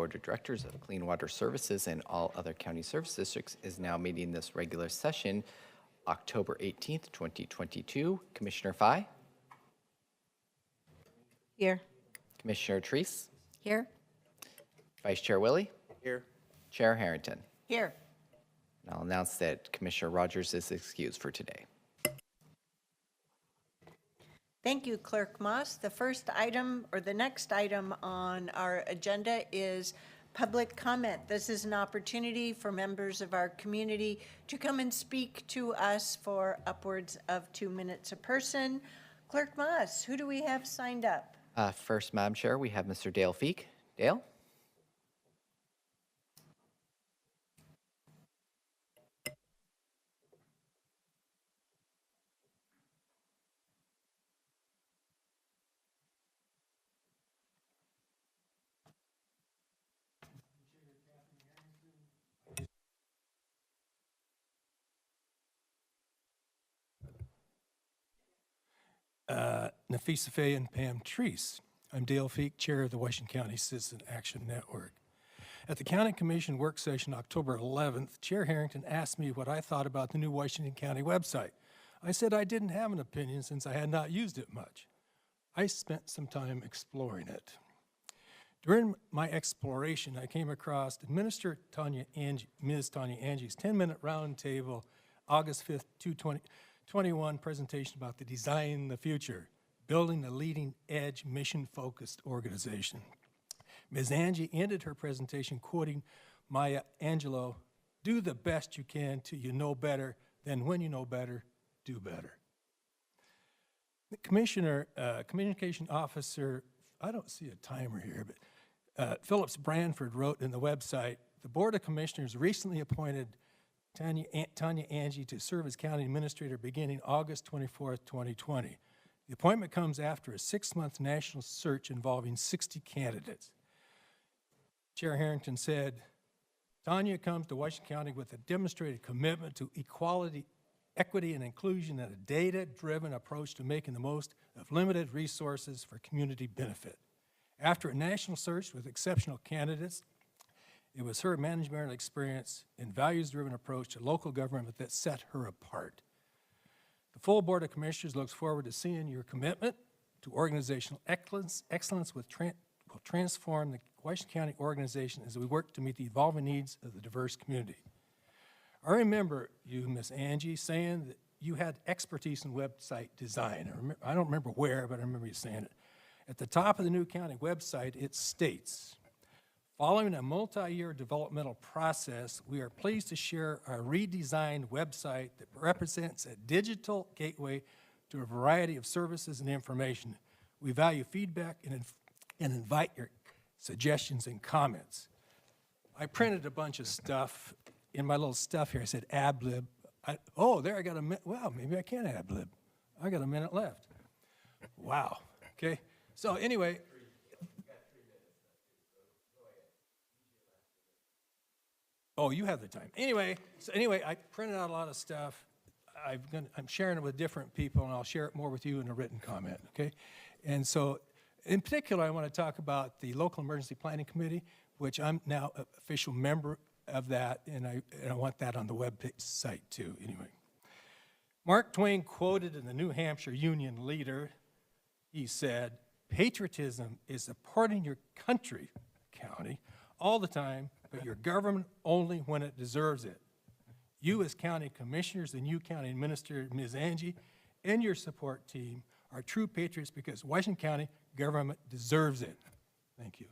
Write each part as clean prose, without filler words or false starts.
Board of Directors of Clean Water Services and all other county service districts is now meeting this regular session, October 18th, 2022. Commissioner Fye? Here. Commissioner Treese? Here. Vice Chair Willie? Here. Chair Harrington? Here. And I'll announce that Commissioner Rogers is excused for today. Thank you, Clerk Moss. The first item, or the next item on our agenda is public comment. This is an opportunity for members of our community to come and speak to us for upwards of 2 minutes a person. Clerk Moss, who do we have signed up? First, Madam Chair, we have Mr. Dale Feek. Dale? Nafisa Faye and Pam Treese. I'm Dale Feek, Chair of the Washington County Citizen Action Network. At the County Commission work session October 11th, Chair Harrington asked me what I thought about the new Washington County website. I said I didn't have an opinion since I had not used it much. I spent some time exploring it. During my exploration, I came across Ms. Tanya Angie's 10-minute roundtable, August 5th, 2021 presentation about the design in the future, building a leading-edge, mission-focused organization. Ms. Angie ended her presentation quoting Maya Angelou, "Do the best you can till you know better, then when you know better, do better." The communication officer, I don't see a timer here, but Phillips Branford wrote in the website, "The Board of Commissioners recently appointed Tanya Angie to serve as county administrator beginning August 24th, 2020. The appointment comes after a 6-month national search involving 60 candidates." Chair Harrington said, "Tanya comes to Washington County with a demonstrated commitment to equality, equity, and inclusion, and a data-driven approach to making the most of limited resources for community benefit. After a national search with exceptional candidates, it was her managerial experience and values-driven approach to local government that set her apart. The full Board of Commissioners looks forward to seeing your commitment to organizational excellence will transform the Washington County organization as we work to meet the evolving needs of the diverse community." I remember you, Ms. Angie, saying that you had expertise in website design. I don't remember where, but I remember you saying it. At the top of the new county website, it states, "Following a multi-year developmental process, we are pleased to share our redesigned website that represents a digital gateway to a variety of services and information. We value feedback and invite your suggestions and comments." I printed a bunch of stuff. In my little stuff here, I said ad-lib. There I got a minute. Well, maybe I can ad-lib. I got a minute left. Wow, okay. So anyway. Oh, you have the time. Anyway, I printed out a lot of stuff. I'm sharing it with different people, and I'll share it more with you in a written comment, okay? And so, in particular, I want to talk about the Local Emergency Planning Committee, which I'm now an official member of that, and I want that on the website too, anyway. Mark Twain quoted in the New Hampshire Union Leader, he said, "Patriotism is supporting your country, county, all the time, but your government only when it deserves it. You as county commissioners and you county administrator, Ms. Angie, and your support team are true patriots because Washington County government deserves it." Thank you.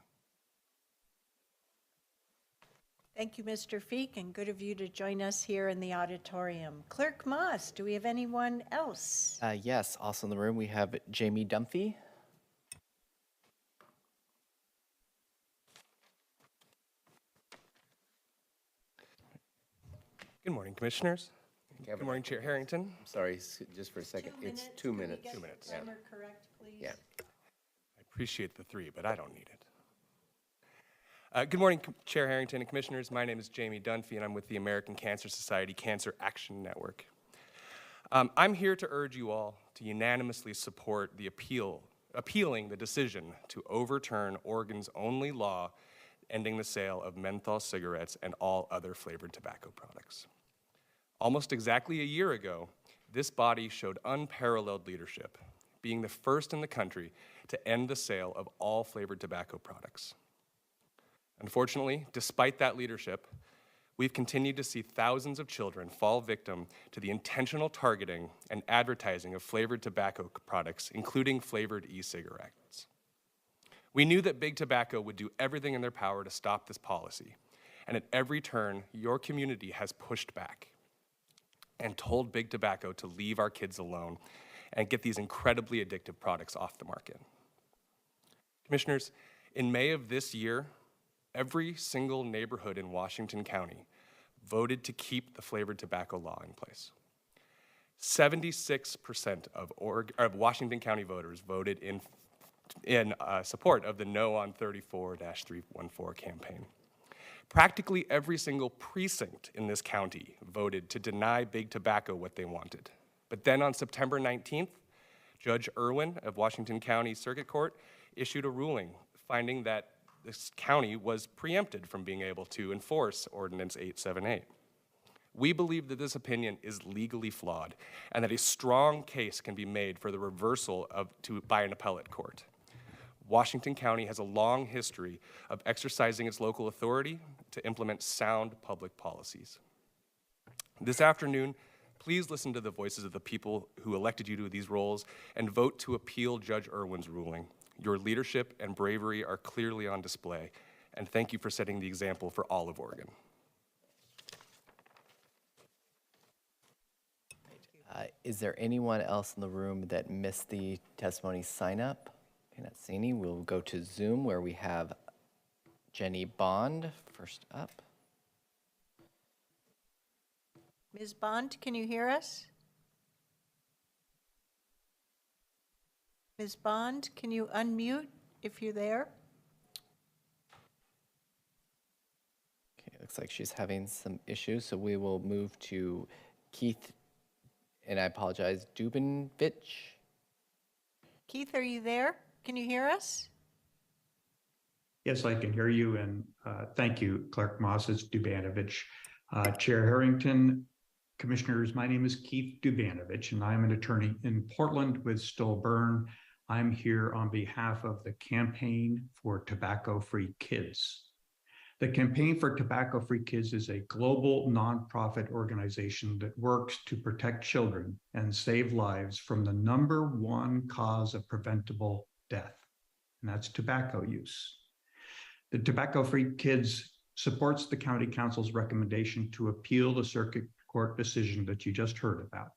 Thank you, Mr. Feek, and good of you to join us here in the auditorium. Clerk Moss, do we have anyone else? Yes, also in the room we have Jamie Dunphy. Good morning, Commissioners. Good morning, Chair Harrington. I'm sorry, just for a second. It's 2 minutes. Can we 2 minutes. get the timer correct, please? Yeah. I appreciate the 3, but I don't need it. Good morning, Chair Harrington and Commissioners. My name is Jamie Dunphy, and I'm with the American Cancer Society Cancer Action Network. I'm here to urge you all to unanimously support the appealing the decision to overturn Oregon's only law ending the sale of menthol cigarettes and all other flavored tobacco products. Almost exactly a year ago, this body showed unparalleled leadership, being the first in the country to end the sale of all flavored tobacco products. Unfortunately, despite that leadership, we've continued to see thousands of children fall victim to the intentional targeting and advertising of flavored tobacco products, including flavored e-cigarettes. We knew that Big Tobacco would do everything in their power to stop this policy, and at every turn, your community has pushed back and told Big Tobacco to leave our kids alone and get these incredibly addictive products off the market. Commissioners, in May of this year, every single neighborhood in Washington County voted to keep the flavored tobacco law in place. 76% of Washington County voters voted in support of the No on 34-314 campaign. Practically every single precinct in this county voted to deny Big Tobacco what they wanted. But then on September 19th, Judge Irwin of Washington County Circuit Court issued a ruling finding that this county was preempted from being able to enforce Ordinance 878. We believe that this opinion is legally flawed and that a strong case can be made for the reversal by an appellate court. Washington County has a long history of exercising its local authority to implement sound public policies. This afternoon, please listen to the voices of the people who elected you to these roles and vote to appeal Judge Irwin's ruling. Your leadership and bravery are clearly on display, and thank you for setting the example for all of Oregon. Is there anyone else in the room that missed the testimony sign up? Okay, not seeing any. We'll go to Zoom where we have Jenny Bond first up. Ms. Bond, can you hear us? Ms. Bond, can you unmute if you're there? Okay, looks like she's having some issues, so we will move to Keith, and I apologize, Dubinvich. Keith, are you there? Can you hear us? Yes, I can hear you, and thank you, Clerk Moss. It's Dubanovich. Chair Harrington, Commissioners, my name is Keith Dubanovich, and I'm an attorney in Portland with Stoll Byrne. I'm here on behalf of the Campaign for Tobacco-Free Kids. The Campaign for Tobacco-Free Kids is a global nonprofit organization that works to protect children and save lives from the #1 cause of preventable death, and that's tobacco use. The Tobacco-Free Kids supports the County Council's recommendation to appeal the Circuit Court decision that you just heard about.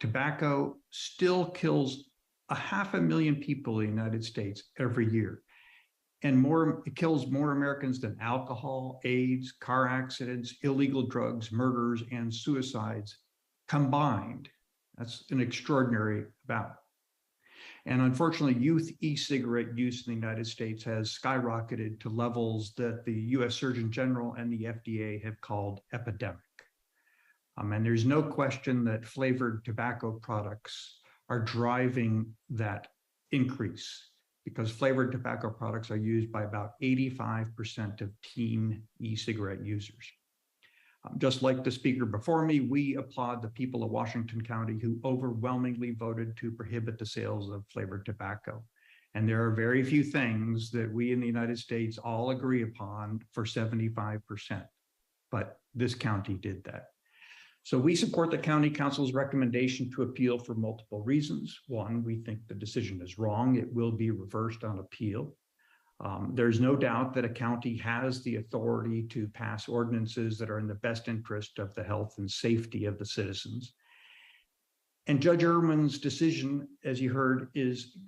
Tobacco still kills 500,000 people in the United States every year. And it kills more Americans than alcohol, AIDS, car accidents, illegal drugs, murders, and suicides combined. That's an extraordinary amount. And unfortunately, youth e-cigarette use in the United States has skyrocketed to levels that the US Surgeon General and the FDA have called epidemic. And there's no question that flavored tobacco products are driving that increase, because flavored tobacco products are used by about 85% of teen e-cigarette users. Just like the speaker before me, we applaud the people of Washington County who overwhelmingly voted to prohibit the sales of flavored tobacco. And there are very few things that we in the United States all agree upon for 75%, but this county did that. So we support the County Council's recommendation to appeal for multiple reasons. One, we think the decision is wrong. It will be reversed on appeal. There's no doubt that a county has the authority to pass ordinances that are in the best interest of the health and safety of the citizens. And Judge Irwin's decision, as you heard, is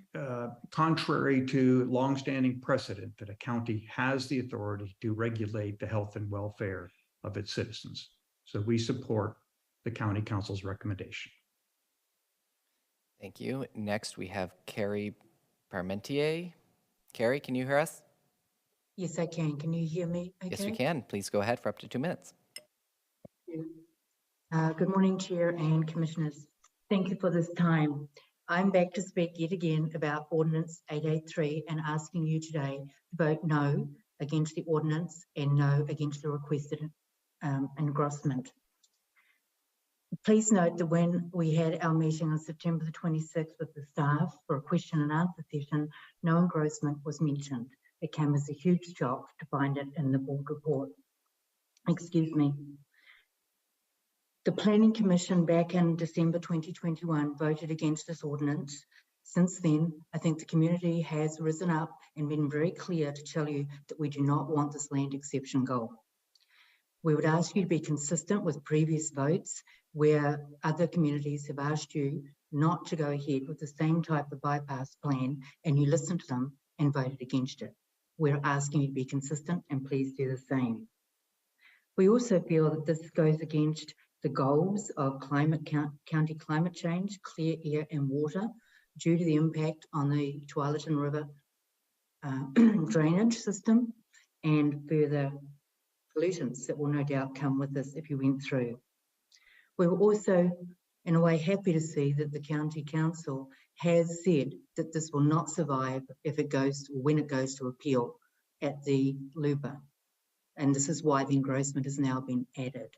contrary to longstanding precedent that a county has the authority to regulate the health and welfare of its citizens. So we support the County Council's recommendation. Thank you. Next, we have Carrie Parmentier. Carrie, can you hear us? Yes, I can. Can you hear me? Okay? Yes, we can. Please go ahead for up to 2 minutes. Good morning, Chair and Commissioners. Thank you for this time. I'm back to speak yet again about Ordinance 883 and asking you today to vote no against the ordinance and no against the requested engrossment. Please note that when we had our meeting on September the 26th with the staff for a question and answer session, no engrossment was mentioned. It came as a huge shock to find it in the board report. Excuse me. The Planning Commission back in December 2021 voted against this ordinance. Since then, I think the community has risen up and been very clear to tell you that we do not want this land exception goal. We would ask you to be consistent with previous votes where other communities have asked you not to go ahead with the same type of bypass plan and you listened to them and voted against it. We're asking you to be consistent and please do the same. We also feel that this goes against the goals of county climate change, clear air and water, due to the impact on the Tualatin River drainage system and further pollutants that will no doubt come with this if you went through. We were also, in a way, happy to see that the County Council has said that this will not survive if it goes, when it goes to appeal at the LUPA. And this is why the engrossment has now been added.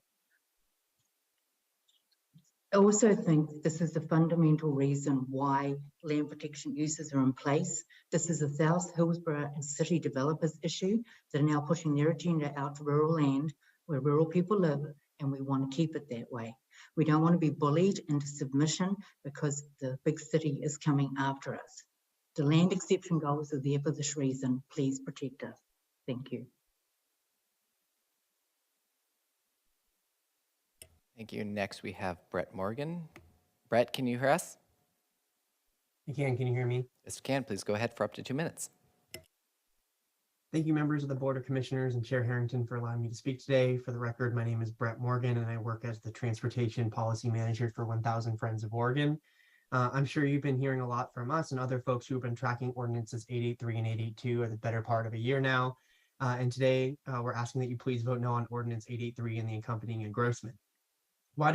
I also think this is the fundamental reason why land protection uses are in place. This is a South Hillsborough and city developers issue that are now pushing their agenda out to rural land where rural people live, and we want to keep it that way. We don't want to be bullied into submission because the big city is coming after us. The land exception goals are there for this reason. Please protect us. Thank you. Thank you. Next, we have Brett Morgan. Brett, can you hear us? I can you hear me? Yes, we can. Please go ahead for up to 2 minutes. Thank you, members of the Board of Commissioners and Chair Harrington, for allowing me to speak today. For the record, my name is Brett Morgan, and I work as the Transportation Policy Manager for 1000 Friends of Oregon. I'm sure you've been hearing a lot from us and other folks who have been tracking ordinances 883 and 882 for the better part of a year now. And today, we're asking that you please vote no on Ordinance 883 and the accompanying engrossment. Why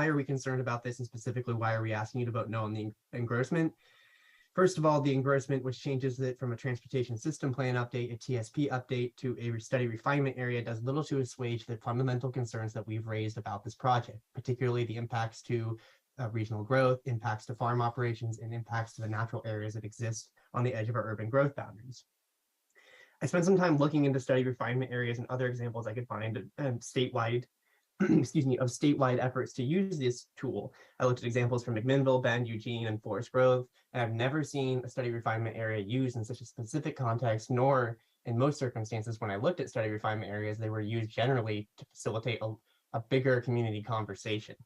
are we concerned about this, and specifically, why are we asking you to vote no on the engrossment? First of all, the engrossment, which changes it from a transportation system plan update, a TSP update, to a study refinement area, does little to assuage the fundamental concerns that we've raised about this project, particularly the impacts to regional growth, impacts to farm operations, and impacts to the natural areas that exist on the edge of our urban growth boundaries. I spent some time looking into study refinement areas and other examples I could find statewide excuse me, of statewide efforts to use this tool. I looked at examples from McMinnville, Bend, Eugene, and Forest Grove, and I've never seen a study refinement area used in such a specific context, nor in most circumstances when I looked at study refinement areas, they were used generally to facilitate a bigger community conversation.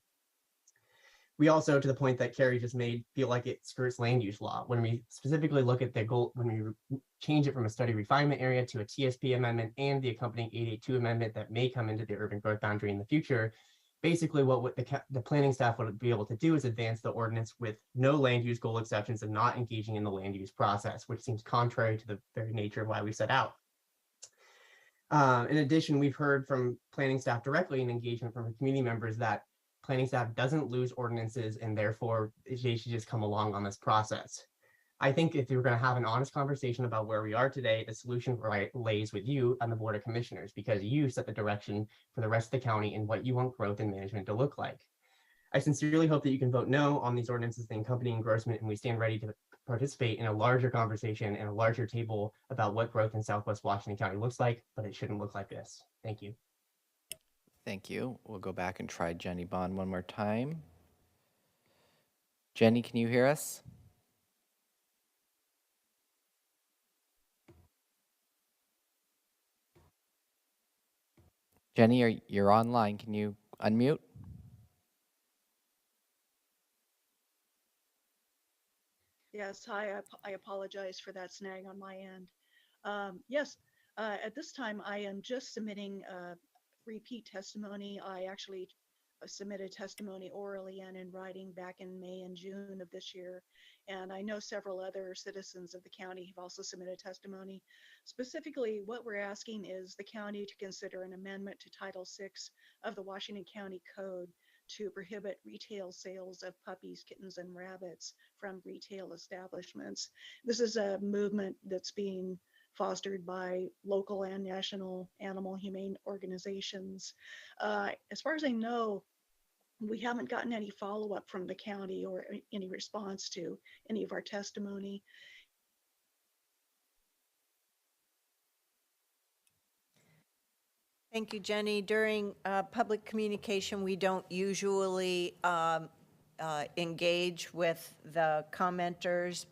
We also, to the point that Carrie just made, feel like it skirts land use law. When we specifically look at the goal, when we change it from a study refinement area to a TSP amendment and the accompanying 882 amendment that may come into the urban growth boundary in the future, basically what the planning staff would be able to do is advance the ordinance with no land use goal exceptions and not engaging in the land use process, which seems contrary to the very nature of why we set out. In addition, we've heard from planning staff directly and engagement from community members that planning staff doesn't lose ordinances and therefore they should just come along on this process. I think if you're going to have an honest conversation about where we are today, the solution lays with you and the Board of Commissioners, because you set the direction for the rest of the county and what you want growth and management to look like. I sincerely hope that you can vote no on these ordinances, the accompanying engrossment, and we stand ready to participate in a larger conversation and a larger table about what growth in Southwest Washington County looks like, but it shouldn't look like this. Thank you. Thank you. We'll go back and try Jenny Bond one more time. Jenny, can you hear us? Jenny, you're online. Can you unmute? Yes, hi, I apologize for that snag on my end. Yes, at this time, I am just submitting repeat testimony. I actually submitted testimony orally and in writing back in May and June of this year. And I know several other citizens of the county have also submitted testimony. Specifically, what we're asking is the county to consider an amendment to Title VI of the Washington County Code to prohibit retail sales of puppies, kittens, and rabbits from retail establishments. This is a movement that's being fostered by local and national animal humane organizations. As far as I know, we haven't gotten any follow-up from the county or any response to any of our testimony. Thank you, Jenny. During public communication, we don't usually engage with the commenters,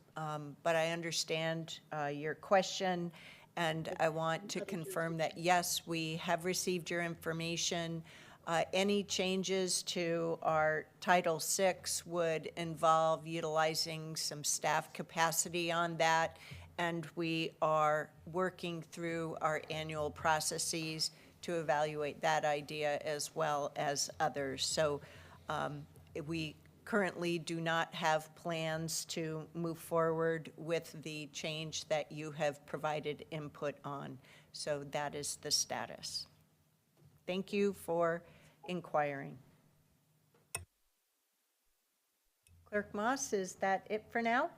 but I understand your question, and I want to confirm that, yes, we have received your information. Any changes to our Title VI would involve utilizing some staff capacity on that, and we are working through our annual processes to evaluate that idea as well as others. So we currently do not have plans to move forward with the change that you have provided input on. So that is the status. Thank you for inquiring. Clerk Moss, is that it for now?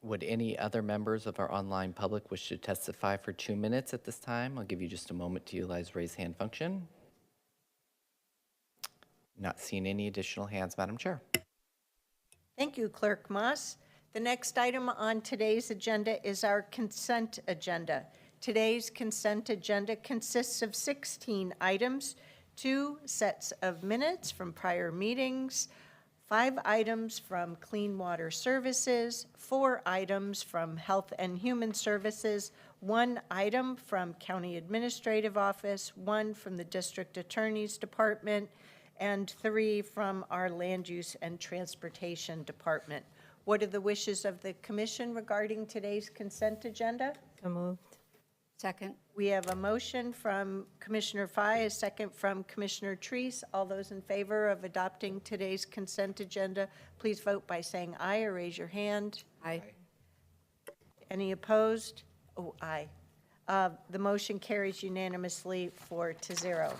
Would any other members of our online public wish to testify for 2 minutes at this time? I'll give you just a moment to utilize raise hand function. Not seeing any additional hands, Madam Chair. Thank you, Clerk Moss. The next item on today's agenda is our consent agenda. Today's consent agenda consists of 16 items, 2 sets of minutes from prior meetings, 5 items from Clean Water Services, 4 items from Health and Human Services, 1 item from County Administrative Office, 1 from the District Attorney's Department, and 3 from our Land Use and Transportation Department. What are the wishes of the Commission regarding today's consent agenda? So moved. Second. We have a motion from Commissioner Fye, a second from Commissioner Treese. All those in favor of adopting today's consent agenda, please vote by saying aye or raise your hand. Aye. Any opposed? Oh, aye. The motion carries unanimously 4-0.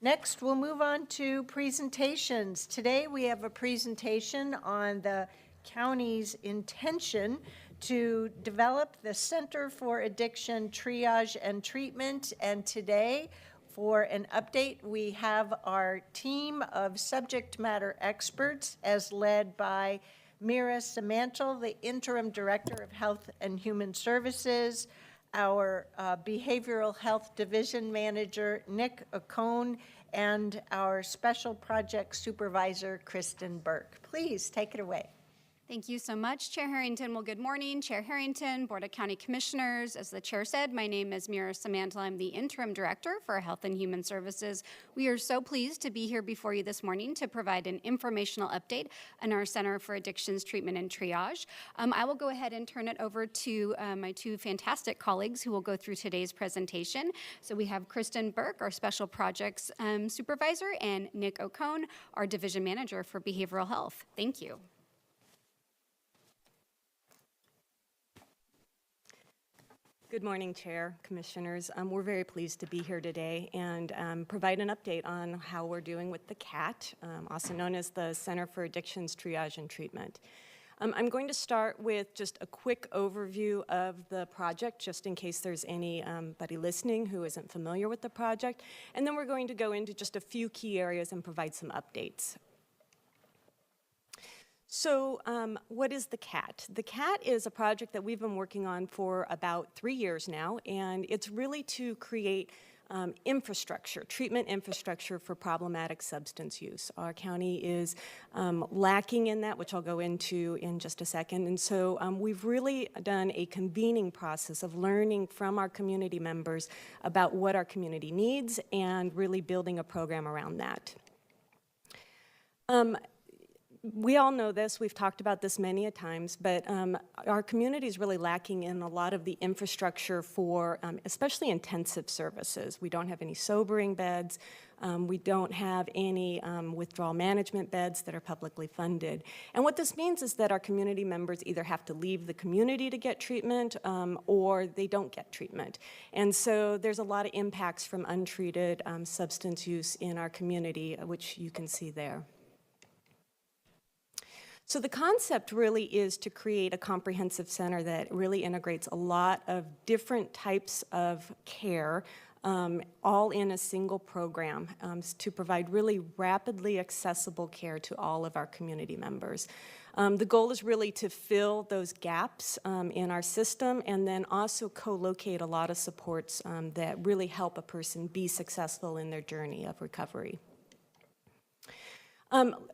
Next, we'll move on to presentations. Today, we have a presentation on the county's intention to develop the Center for Addiction Triage and Treatment. And today, for an update, we have our team of subject matter experts as led by Mira Samantel, the Interim Director of Health and Human Services, our Behavioral Health Division Manager, Nick Ocone, and our Special Project Supervisor, Kristen Burke. Please take it away. Thank you so much, Chair Harrington. Well, good morning, Chair Harrington, Board of County Commissioners. As the Chair said, my name is Mira Samantel. I'm the Interim Director for Health and Human Services. We are so pleased to be here before you this morning to provide an informational update on our Center for Addictions Treatment and Triage. I will go ahead and turn it over to my 2 fantastic colleagues who will go through today's presentation. So we have Kristen Burke, our Special Projects Supervisor, and Nick Ocone, our Division Manager for Behavioral Health. Thank you. Good morning, Chair, Commissioners. We're very pleased to be here today and provide an update on how we're doing with the CAT, also known as the Center for Addictions Triage and Treatment. I'm going to start with just a quick overview of the project, just in case there's anybody listening who isn't familiar with the project, and then we're going to go into just a few key areas and provide some updates. So what is the CAT? The CAT is a project that we've been working on for about 3 years now, and it's really to create infrastructure, treatment infrastructure for problematic substance use. Our county is lacking in that, which I'll go into in just a second. And so we've really done a convening process of learning from our community members about what our community needs and really building a program around that. We all know this, we've talked about this many a times, but our community is really lacking in a lot of the infrastructure for especially intensive services. We don't have any sobering beds. We don't have any withdrawal management beds that are publicly funded. And what this means is that our community members either have to leave the community to get treatment or they don't get treatment. And so there's a lot of impacts from untreated substance use in our community, which you can see there. So the concept really is to create a comprehensive center that really integrates a lot of different types of care all in a single program to provide really rapidly accessible care to all of our community members. The goal is really to fill those gaps in our system and then also co-locate a lot of supports that really help a person be successful in their journey of recovery.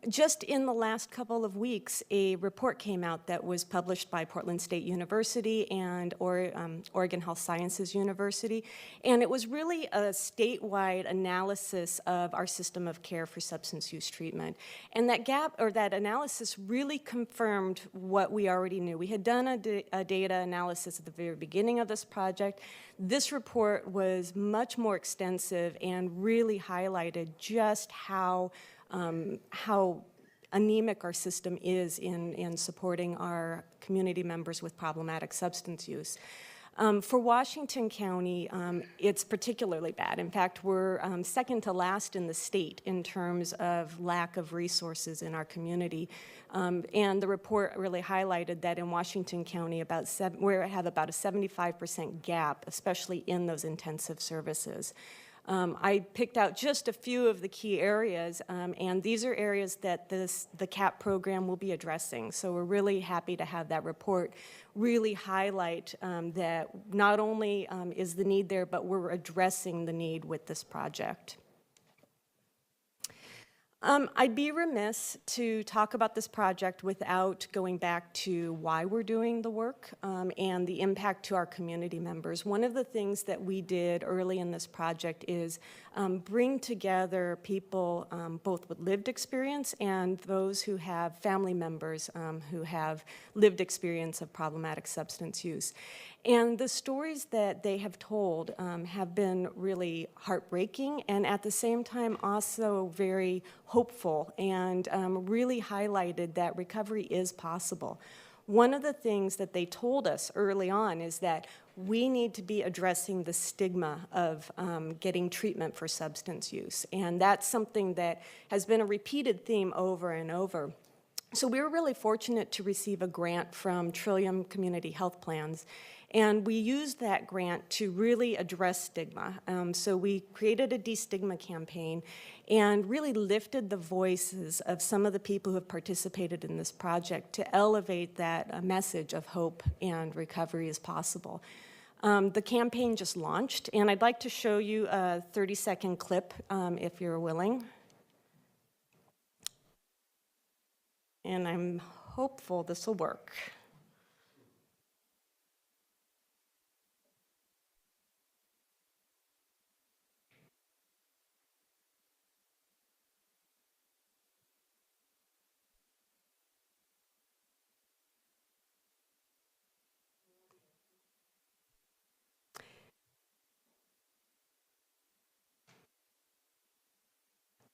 Just in the last couple of weeks, a report came out that was published by Portland State University and Oregon Health Sciences University, and it was really a statewide analysis of our system of care for substance use treatment. And that analysis really confirmed what we already knew. We had done a data analysis at the very beginning of this project. This report was much more extensive and really highlighted just how anemic our system is in supporting our community members with problematic substance use. For Washington County, it's particularly bad. In fact, we're second to last in the state in terms of lack of resources in our community. And the report really highlighted that in Washington County, we have about a 75% gap, especially in those intensive services. I picked out just a few of the key areas, and these are areas that the CAP program will be addressing. So we're really happy to have that report really highlight that not only is the need there, but we're addressing the need with this project. I'd be remiss to talk about this project without going back to why we're doing the work and the impact to our community members. One of the things that we did early in this project is bring together people both with lived experience and those who have family members who have lived experience of problematic substance use. And the stories that they have told have been really heartbreaking and at the same time also very hopeful and really highlighted that recovery is possible. One of the things that they told us early on is that we need to be addressing the stigma of getting treatment for substance use. And that's something that has been a repeated theme over and over. So we were really fortunate to receive a grant from Trillium Community Health Plans. And we used that grant to really address stigma. So we created a destigma campaign and really lifted the voices of some of the people who have participated in this project to elevate that message of hope and recovery is possible. The campaign just launched, and I'd like to show you a 30-second clip if you're willing. And I'm hopeful this will work.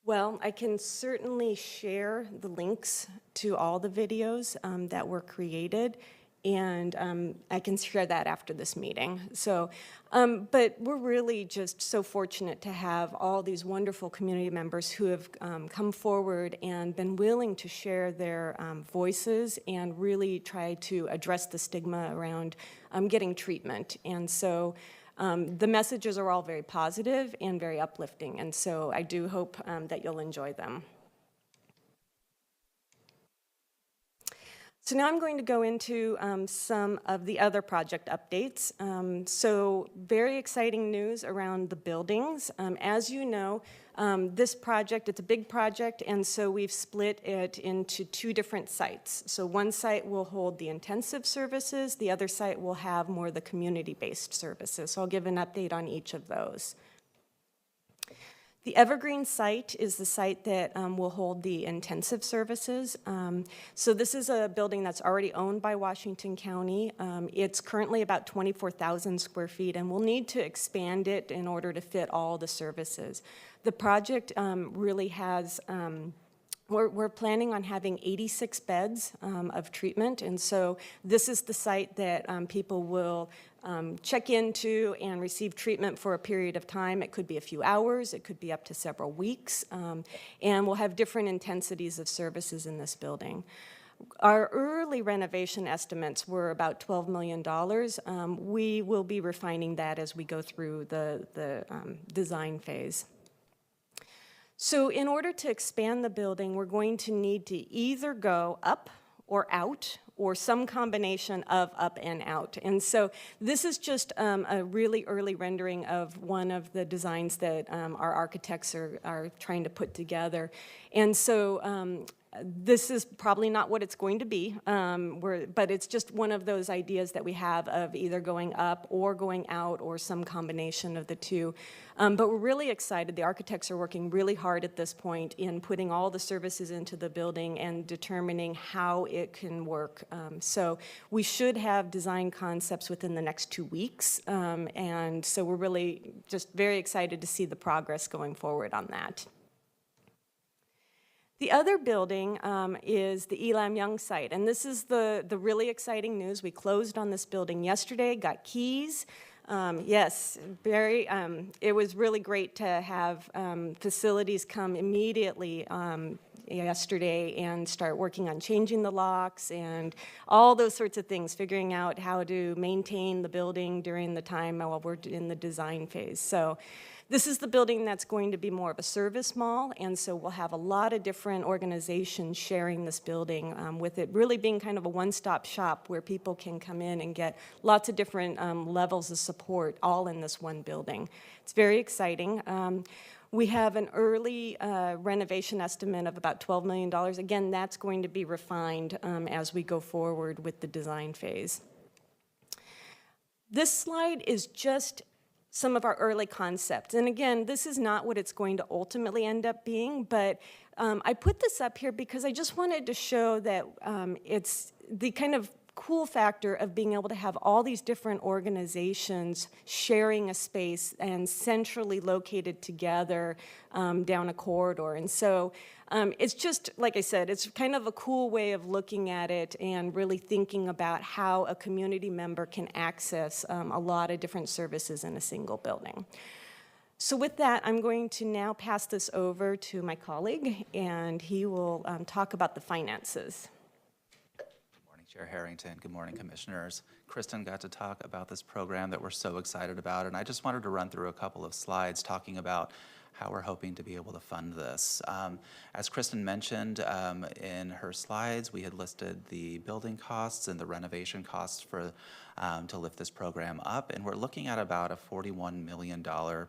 Well, I can certainly share the links to all the videos that were created, and I can share that after this meeting. So, but we're really just so fortunate to have all these wonderful community members who have come forward and been willing to share their voices and really try to address the stigma around getting treatment. And so, the messages are all very positive and very uplifting, and so I do hope that you'll enjoy them. So now I'm going to go into some of the other project updates. So very exciting news around the buildings. As you know, this project, it's a big project, and so we've split it into two different sites. So one site will hold the intensive services, the other site will have more of the community-based services. So I'll give an update on each of those. The Evergreen site is the site that will hold the intensive services. So this is a building that's already owned by Washington County. It's currently about 24,000 square feet, and we'll need to expand it in order to fit all the services. The project really has we're planning on having 86 beds of treatment, and so this is the site that people will check into and receive treatment for a period of time. It could be a few hours, it could be up to several weeks, and we'll have different intensities of services in this building. Our early renovation estimates were about $12 million. We will be refining that as we go through the design phase. So in order to expand the building, we're going to need to either go up or out, or some combination of up and out. And so this is just a really early rendering of one of the designs that our architects are trying to put together. And so this is probably not what it's going to be, but it's just one of those ideas that we have of either going up or going out or some combination of the two. But we're really excited. The architects are working really hard at this point in putting all the services into the building and determining how it can work. So we should have design concepts within the next 2 weeks. And so we're really just very excited to see the progress going forward on that. The other building is the Elam Young site, and this is the really exciting news. We closed on this building yesterday, got keys. Yes, it was really great to have facilities come immediately yesterday and start working on changing the locks and all those sorts of things, figuring out how to maintain the building during the time while we're in the design phase. So this is the building that's going to be more of a service mall, and so we'll have a lot of different organizations sharing this building, with it really being kind of a one-stop shop where people can come in and get lots of different levels of support all in this one building. It's very exciting. We have an early renovation estimate of about $12 million. Again, that's going to be refined as we go forward with the design phase. This slide is just some of our early concepts. And again, this is not what it's going to ultimately end up being, but I put this up here because I just wanted to show that it's the kind of cool factor of being able to have all these different organizations sharing a space and centrally located together down a corridor. And so it's just, like I said, it's kind of a cool way of looking at it and really thinking about how a community member can access a lot of different services in a single building. So with that, I'm going to now pass this over to my colleague, and he will talk about the finances. Chair Harrington, good morning, commissioners. Kristen got to talk about this program that we're so excited about, and I just wanted to run through a couple of slides talking about how we're hoping to be able to fund this. As Kristen mentioned in her slides, we had listed the building costs and the renovation costs for to lift this program up, and we're looking at about a $41 million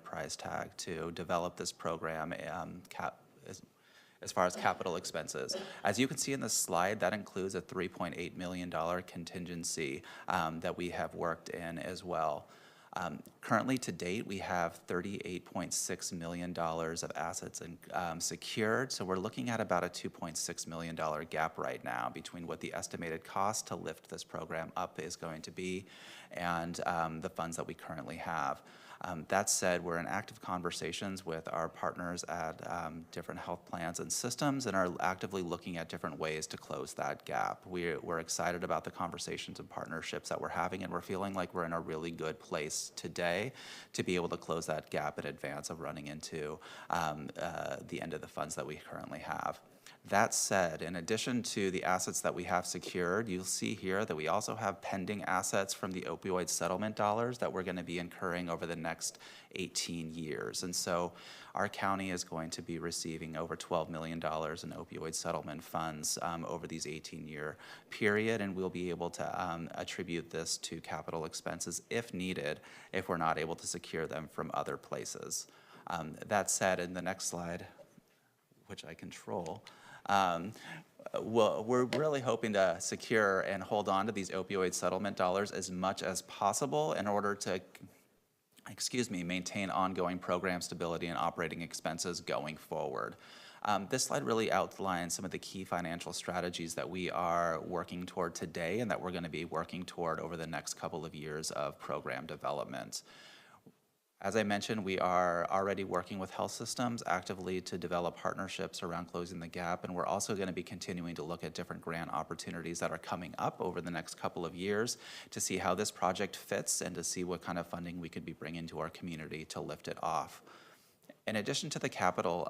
price tag to develop this program as far as capital expenses. As you can see in this slide, that includes a $3.8 million contingency that we have worked in as well. Currently to date, we have $38.6 million of assets secured, so we're looking at about a $2.6 million gap right now between what the estimated cost to lift this program up is going to be and the funds that we currently have. That said, we're in active conversations with our partners at different health plans and systems and are actively looking at different ways to close that gap. We're excited about the conversations and partnerships that we're having, and we're feeling like we're in a really good place today to be able to close that gap in advance of running into the end of the funds that we currently have. That said, in addition to the assets that we have secured, you'll see here that we also have pending assets from the opioid settlement dollars that we're going to be incurring over the next 18 years. And so our county is going to be receiving over $12 million in opioid settlement funds over these 18-year period, and we'll be able to attribute this to capital expenses if needed, if we're not able to secure them from other places. That said, in the next slide, which I control, we're really hoping to secure and hold on to these opioid settlement dollars as much as possible in order to maintain ongoing program stability and operating expenses going forward. This slide really outlines some of the key financial strategies that we are working toward today and that we're going to be working toward over the next couple of years of program development. As I mentioned, we are already working with health systems actively to develop partnerships around closing the gap, and we're also going to be continuing to look at different grant opportunities that are coming up over the next couple of years to see how this project fits and to see what kind of funding we could be bringing to our community to lift it off. In addition to the capital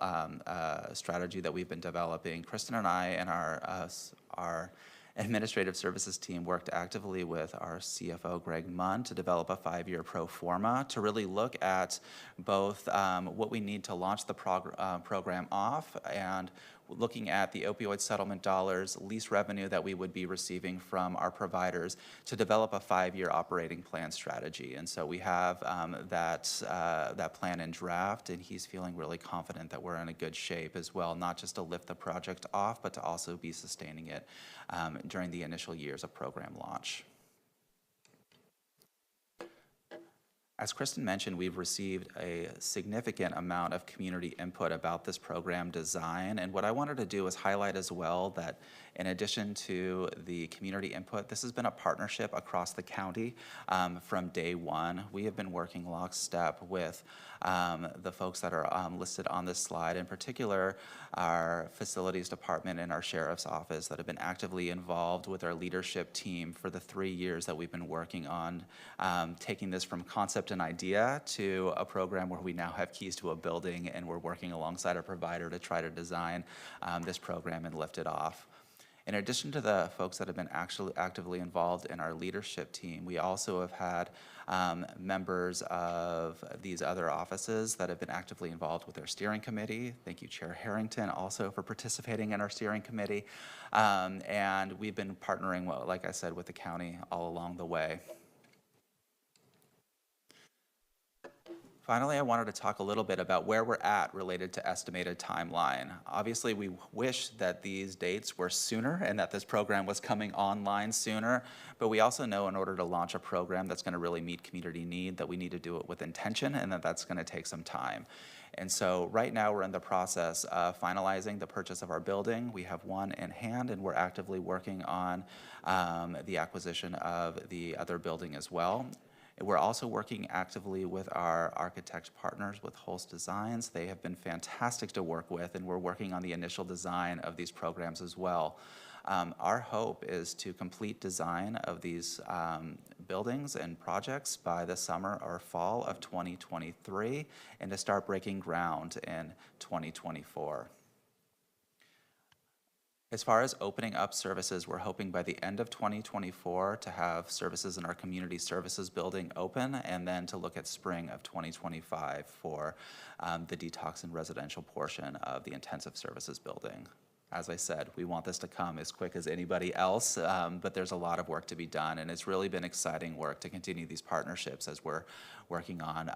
strategy that we've been developing, Kristen and I and our administrative services team worked actively with our CFO, Greg Munn, to develop a 5-year pro forma to really look at both what we need to launch the program off and looking at the opioid settlement dollars, lease revenue that we would be receiving from our providers to develop a 5-year operating plan strategy. And so we have that plan in draft, and he's feeling really confident that we're in a good shape as well, not just to lift the project off, but to also be sustaining it during the initial years of program launch. As Kristen mentioned, we've received a significant amount of community input about this program design, and what I wanted to do is highlight as well that in addition to the community input, this has been a partnership across the county from day one. We have been working lockstep with the folks that are listed on this slide, in particular our facilities department and our sheriff's office that have been actively involved with our leadership team for the 3 years that we've been working on taking this from concept and idea to a program where we now have keys to a building and we're working alongside a provider to try to design this program and lift it off. In addition to the folks that have been actually actively involved in our leadership team, we also have had members of these other offices that have been actively involved with our steering committee. Thank you, Chair Harrington, also for participating in our steering committee. And we've been partnering, well, like I said, with the county all along the way. Finally, I wanted to talk a little bit about where we're at related to estimated timeline. Obviously, we wish that these dates were sooner and that this program was coming online sooner, but we also know in order to launch a program that's going to really meet community need that we need to do it with intention and that that's going to take some time. And so right now we're in the process of finalizing the purchase of our building. We have one in hand and we're actively working on the acquisition of the other building as well. We're also working actively with our architect partners with Holst Designs. They have been fantastic to work with, and we're working on the initial design of these programs as well. Our hope is to complete design of these buildings and projects by the summer or fall of 2023 and to start breaking ground in 2024. As far as opening up services, we're hoping by the end of 2024 to have services in our community services building open and then to look at spring of 2025 for the detox and residential portion of the intensive services building. As I said, we want this to come as quick as anybody else, but there's a lot of work to be done, and it's really been exciting work to continue these partnerships as we're working on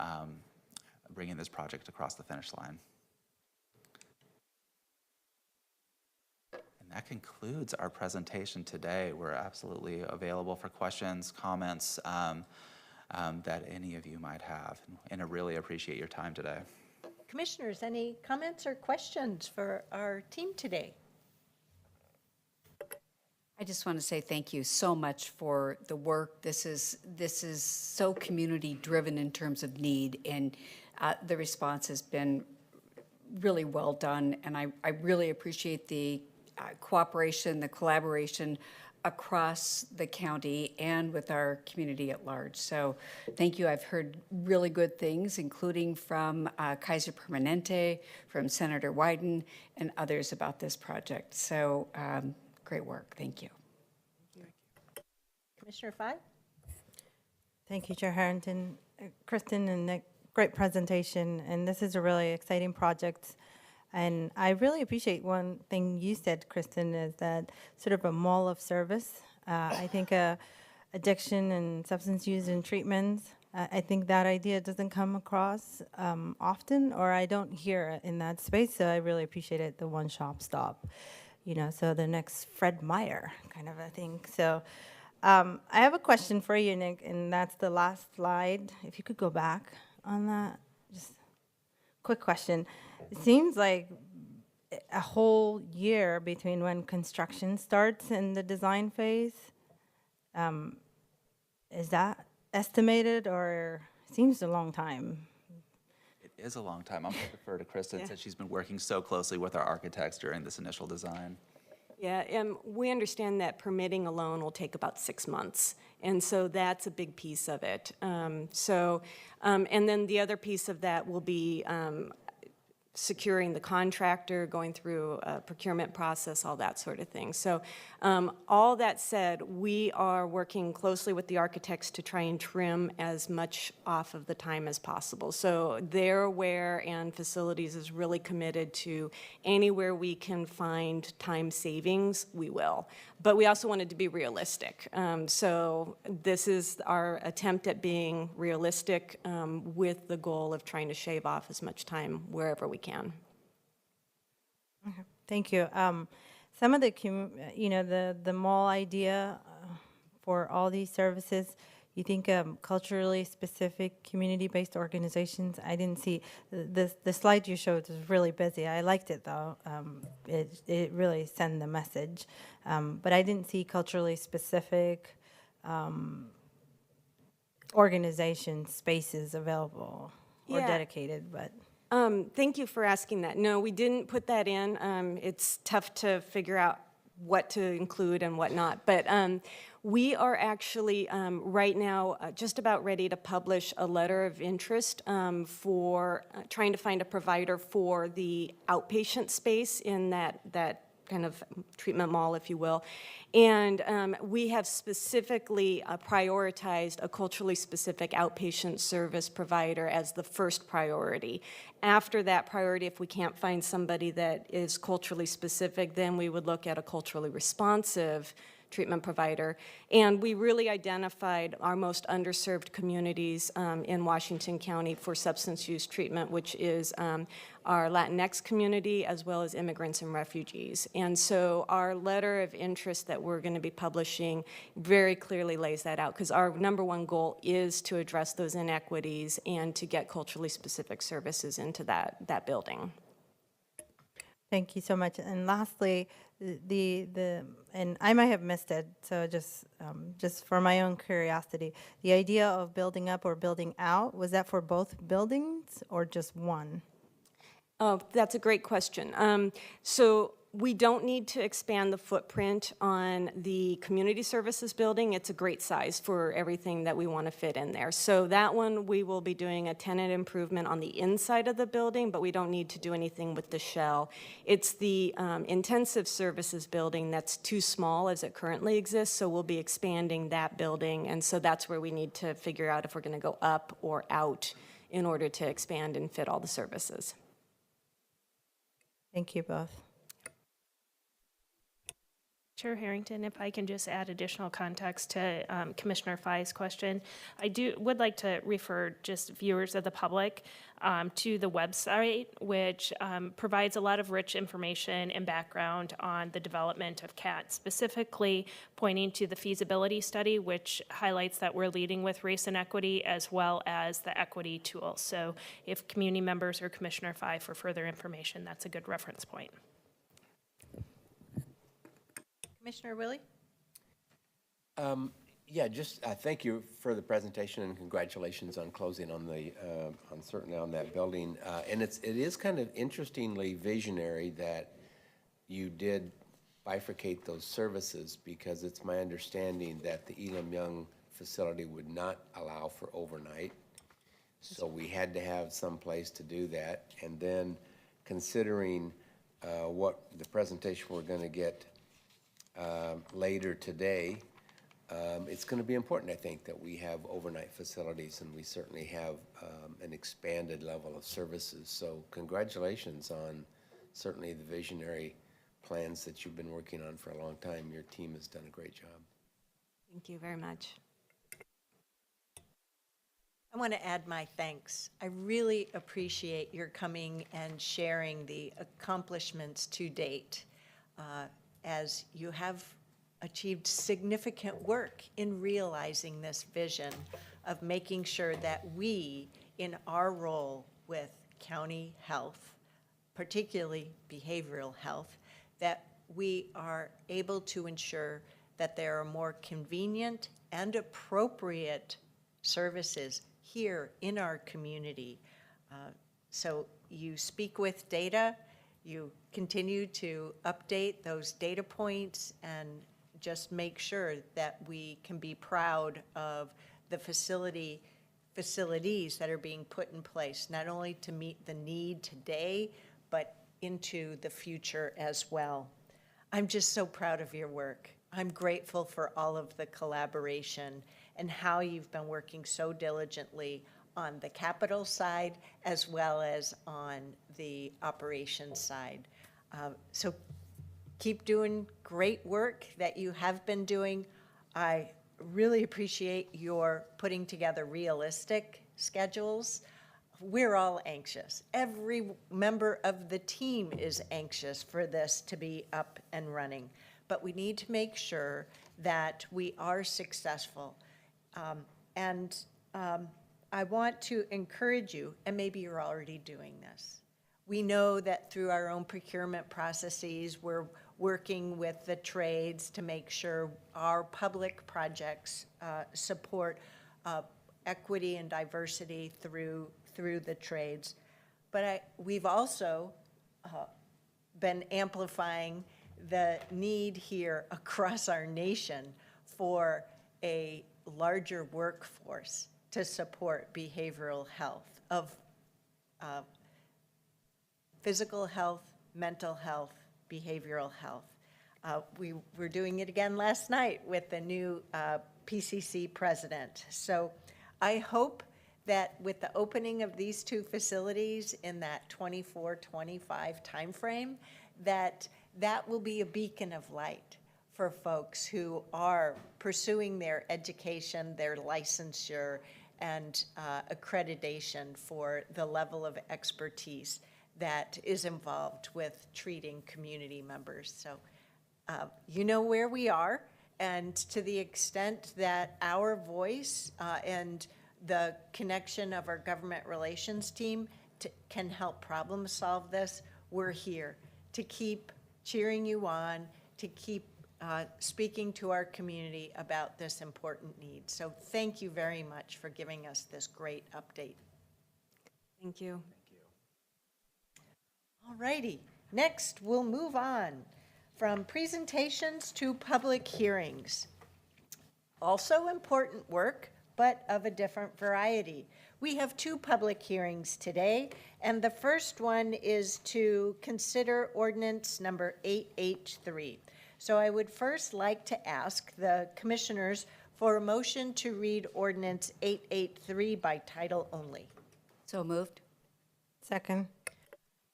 bringing this project across the finish line. That concludes our presentation today. We're absolutely available for questions, comments that any of you might have, and I really appreciate your time today. Commissioners, any comments or questions for our team today? I just want to say thank you so much for the work. This is so community driven in terms of need, and the response has been really well done, and I really appreciate the cooperation, the collaboration across the county and with our community at large. So thank you. I've heard really good things, including from Kaiser Permanente, from Senator Wyden, and others about this project. So great work. Thank you. Commissioner Fye? Thank you, Chair Harrington, Kristen, and Nick. Great presentation. And this is a really exciting project. And I really appreciate one thing you said, Kristen, is that sort of a mall of service. I think addiction and substance use and treatments, I think that idea doesn't come across often, or I don't hear it in that space. So I really appreciate it, the one shop stop, so the next Fred Meyer kind of a thing. So I have a question for you, Nick, and that's the last slide. If you could go back. on that? Just quick question. It seems like a whole year between when construction starts and the design phase. Is that estimated, or seems a long time? It is a long time. I'm going to defer to Kristen since she's been working so closely with our architects during this initial design. Yeah, we understand that permitting alone will take about 6 months, and so that's a big piece of it. And then the other piece of that will be securing the contractor, going through a procurement process, all that sort of thing. So all that said, we are working closely with the architects to try and trim as much off of the time as possible. So they're aware, and facilities is really committed to anywhere we can find time savings, we will. But we also wanted to be realistic. So this is our attempt at being realistic with the goal of trying to shave off as much time wherever we can. Okay, thank you. Some of the, the mall idea for all these services, you think culturally specific, community-based organizations? I didn't see, the slide you showed was really busy. I liked it, though. It really sent the message. But I didn't see culturally specific organization spaces available or dedicated, but. Thank you for asking that. No, we didn't put that in. It's tough to figure out what to include and what not. But we are actually right now just about ready to publish a letter of interest for trying to find a provider for the outpatient space in that kind of treatment mall, if you will. And we have specifically prioritized a culturally specific outpatient service provider as the first priority. After that priority, if we can't find somebody that is culturally specific, then we would look at a culturally responsive treatment provider. And we really identified our most underserved communities in Washington County for substance use treatment, which is our Latinx community as well as immigrants and refugees. And so our letter of interest that we're going to be publishing very clearly lays that out, because our number one goal is to address those inequities and to get culturally specific services into that building. Thank you so much. And lastly, and I might have missed it, so just for my own curiosity, the idea of building up or building out, was that for both buildings or just one? Oh, that's a great question. So we don't need to expand the footprint on the community services building. It's a great size for everything that we want to fit in there. So that one, we will be doing a tenant improvement on the inside of the building, but we don't need to do anything with the shell. It's the intensive services building that's too small as it currently exists, so we'll be expanding that building. And so that's where we need to figure out if we're going to go up or out in order to expand and fit all the services. Thank you both. Chair Harrington, if I can just add additional context to Commissioner Fai's question, I would like to refer just viewers of the public to the website, which provides a lot of rich information and background on the development of CAT, specifically pointing to the feasibility study, which highlights that we're leading with race and equity as well as the equity tool. So if community members or Commissioner Fai for further information, that's a good reference point. Commissioner Willie? Yeah, just thank you for the presentation and congratulations on closing on the certainly on that building. And it is kind of interestingly visionary that you did bifurcate those services, because it's my understanding that the Elam Young facility would not allow for overnight. So we had to have some place to do that. And then considering what the presentation we're going to get later today, it's going to be important, I think, that we have overnight facilities, and we certainly have an expanded level of services. So congratulations on certainly the visionary plans that you've been working on for a long time. Your team has done a great job. Thank you very much. I want to add my thanks. I really appreciate your coming and sharing the accomplishments to date, as you have achieved significant work in realizing this vision of making sure that we in our role with county health, particularly behavioral health, that we are able to ensure that there are more convenient and appropriate services here in our community. So you speak with data, you continue to update those data points and just make sure that we can be proud of the facilities that are being put in place, not only to meet the need today, but into the future as well. I'm just so proud of your work. I'm grateful for all of the collaboration and how you've been working so diligently on the capital side as well as on the operations side. So keep doing great work that you have been doing. I really appreciate your putting together realistic schedules. We're all anxious. Every member of the team is anxious for this to be up and running. But we need to make sure that we are successful. I want to encourage you, and maybe you're already doing this. We know that through our own procurement processes, we're working with the trades to make sure our public projects support equity and diversity through the trades. But we've also been amplifying the need here across our nation for a larger workforce to support behavioral health, of physical health, mental health, behavioral health. We were doing it again last night with the new PCC president. So I hope that with the opening of these two facilities in that 24-25 timeframe, that will be a beacon of light for folks who are pursuing their education, their licensure, and accreditation for the level of expertise that is involved with treating community members. So you know where we are, and to the extent that our voice and the connection of our government relations team can help problem solve this, we're here to keep cheering you on, to keep speaking to our community about this important need. So thank you very much for giving us this great update. Thank you. All righty, next we'll move on from presentations to public hearings. Also important work, but of a different variety. We have two public hearings today, and the first one is to consider ordinance number 883. So I would first like to ask the commissioners for a motion to read ordinance 883 by title only. So moved. Second.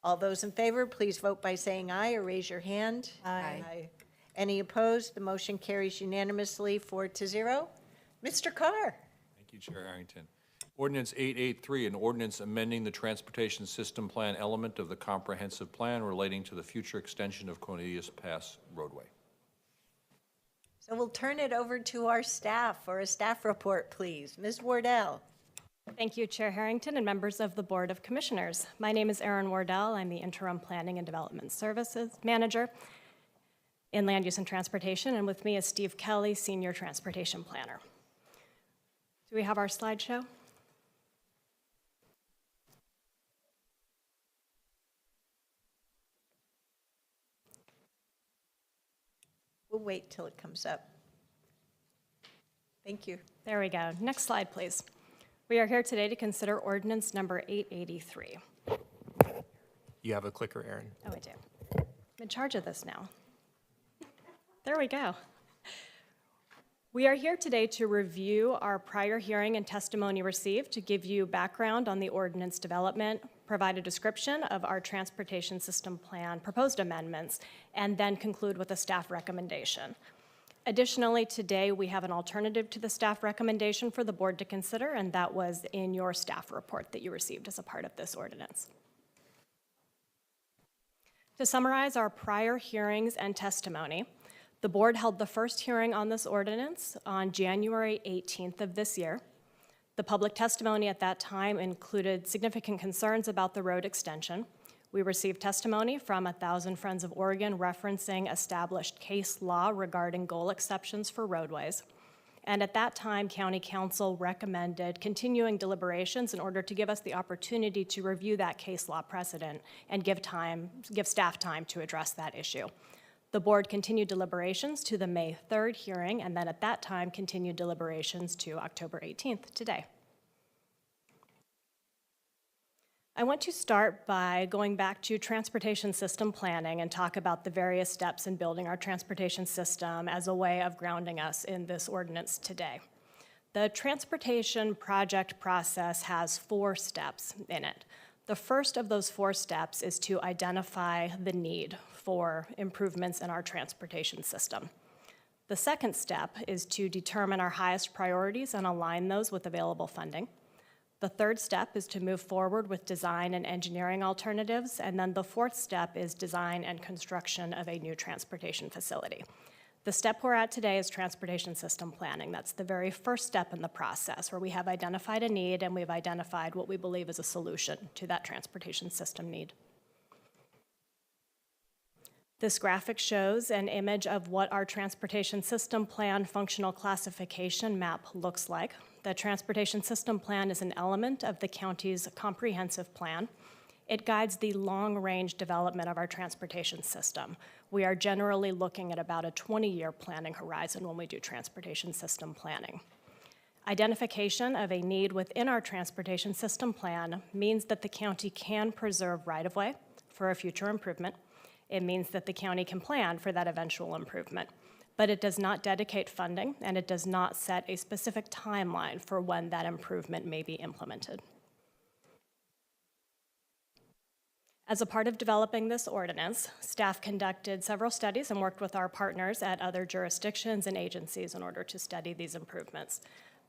All those in favor, please vote by saying aye or raise your hand. Aye. Any opposed? The motion carries unanimously 4-0. Mr. Carr. Thank you, Chair Harrington. Ordinance 883, an ordinance amending the transportation system plan element of the comprehensive plan relating to the future extension of Cornelius Pass roadway. So we'll turn it over to our staff for a staff report, please. Ms. Wardell. Thank you, Chair Harrington and members of the Board of Commissioners. My name is Erin Wardell. I'm the Interim Planning and Development Services Manager in Land Use and Transportation, and with me is Steve Kelly, Senior Transportation Planner. Do we have our slideshow? We'll wait till it comes up. Thank you. There we go. Next slide, please. We are here today to consider ordinance number 883. You have a clicker, Erin. Oh, I do. I'm in charge of this now. There we go. We are here today to review our prior hearing and testimony received, to give you background on the ordinance development, provide a description of our transportation system plan proposed amendments, and then conclude with a staff recommendation. Additionally, today we have an alternative to the staff recommendation for the board to consider, and that was in your staff report that you received as a part of this ordinance. To summarize our prior hearings and testimony, the board held the first hearing on this ordinance on January 18th of this year. The public testimony at that time included significant concerns about the road extension. We received testimony from 1,000 Friends of Oregon referencing established case law regarding goal exceptions for roadways. And at that time, County Counsel recommended continuing deliberations in order to give us the opportunity to review that case law precedent and give staff time to address that issue. The board continued deliberations to the May 3rd hearing, and then at that time continued deliberations to October 18th, today. I want to start by going back to transportation system planning and talk about the various steps in building our transportation system as a way of grounding us in this ordinance today. The transportation project process has 4 steps in it. The first of those 4 steps is to identify the need for improvements in our transportation system. The second step is to determine our highest priorities and align those with available funding. The third step is to move forward with design and engineering alternatives, and then the fourth step is design and construction of a new transportation facility. The step we're at today is transportation system planning. That's the very first step in the process, where we have identified a need and we've identified what we believe is a solution to that transportation system need. This graphic shows an image of what our transportation system plan functional classification map looks like. The transportation system plan is an element of the county's comprehensive plan. It guides the long-range development of our transportation system. We are generally looking at about a 20-year planning horizon when we do transportation system planning. Identification of a need within our transportation system plan means that the county can preserve right-of-way for a future improvement. It means that the county can plan for that eventual improvement. But it does not dedicate funding, and it does not set a specific timeline for when that improvement may be implemented. As a part of developing this ordinance, staff conducted several studies and worked with our partners at other jurisdictions and agencies in order to study these improvements.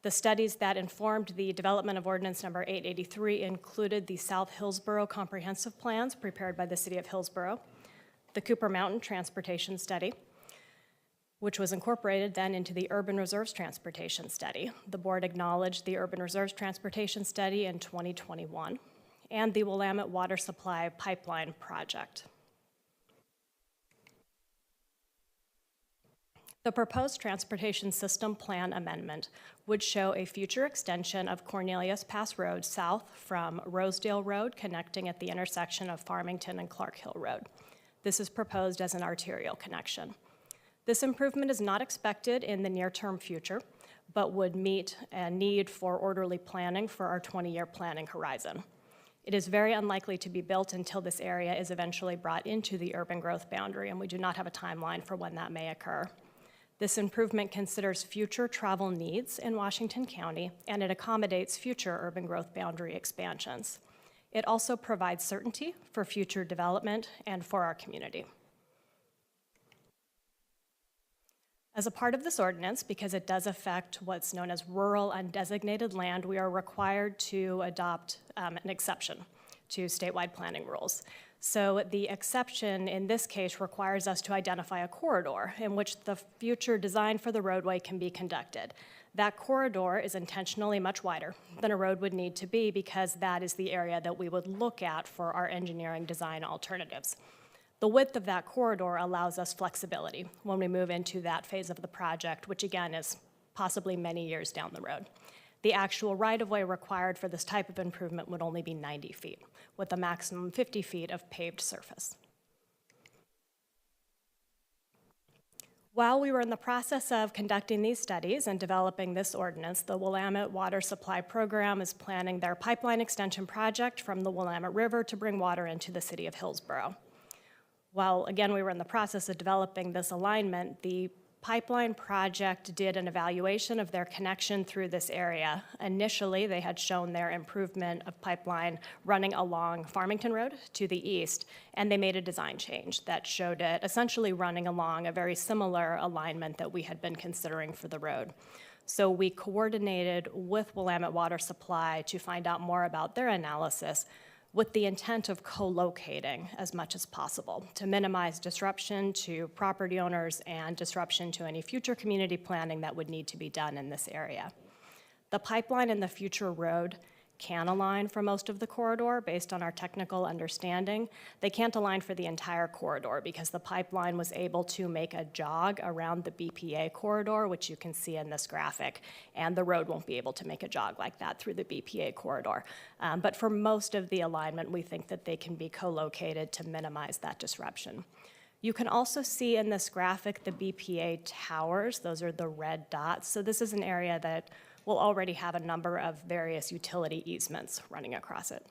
The studies that informed the development of Ordinance number 883 included the South Hillsborough Comprehensive Plans prepared by the City of Hillsborough, the Cooper Mountain Transportation Study, which was incorporated then into the Urban Reserves Transportation Study. The board acknowledged the Urban Reserves Transportation Study in 2021, and the Willamette Water Supply Pipeline Project. The proposed transportation system plan amendment would show a future extension of Cornelius Pass Road south from Rosedale Road, connecting at the intersection of Farmington and Clark Hill Road. This is proposed as an arterial connection. This improvement is not expected in the near-term future, but would meet a need for orderly planning for our 20-year planning horizon. It is very unlikely to be built until this area is eventually brought into the urban growth boundary, and we do not have a timeline for when that may occur. This improvement considers future travel needs in Washington County, and it accommodates future urban growth boundary expansions. It also provides certainty for future development and for our community. As a part of this ordinance, because it does affect what's known as rural undesignated land, we are required to adopt an exception to statewide planning rules. So the exception in this case requires us to identify a corridor in which the future design for the roadway can be conducted. That corridor is intentionally much wider than a road would need to be, because that is the area that we would look at for our engineering design alternatives. The width of that corridor allows us flexibility when we move into that phase of the project, which again is possibly many years down the road. The actual right-of-way required for this type of improvement would only be 90 feet, with a maximum 50 feet of paved surface. While we were in the process of conducting these studies and developing this ordinance, the Willamette Water Supply Program is planning their pipeline extension project from the Willamette River to bring water into the city of Hillsborough. While, again, we were in the process of developing this alignment, the pipeline project did an evaluation of their connection through this area. Initially, they had shown their improvement of pipeline running along Farmington Road to the east, and they made a design change that showed it essentially running along a very similar alignment that we had been considering for the road. So we coordinated with Willamette Water Supply to find out more about their analysis, with the intent of co-locating as much as possible to minimize disruption to property owners and disruption to any future community planning that would need to be done in this area. The pipeline and the future road can align for most of the corridor based on our technical understanding. They can't align for the entire corridor because the pipeline was able to make a jog around the BPA corridor, which you can see in this graphic, and the road won't be able to make a jog like that through the BPA corridor. But for most of the alignment, we think that they can be co-located to minimize that disruption. You can also see in this graphic the BPA towers. Those are the red dots. So this is an area that will already have a number of various utility easements running across it.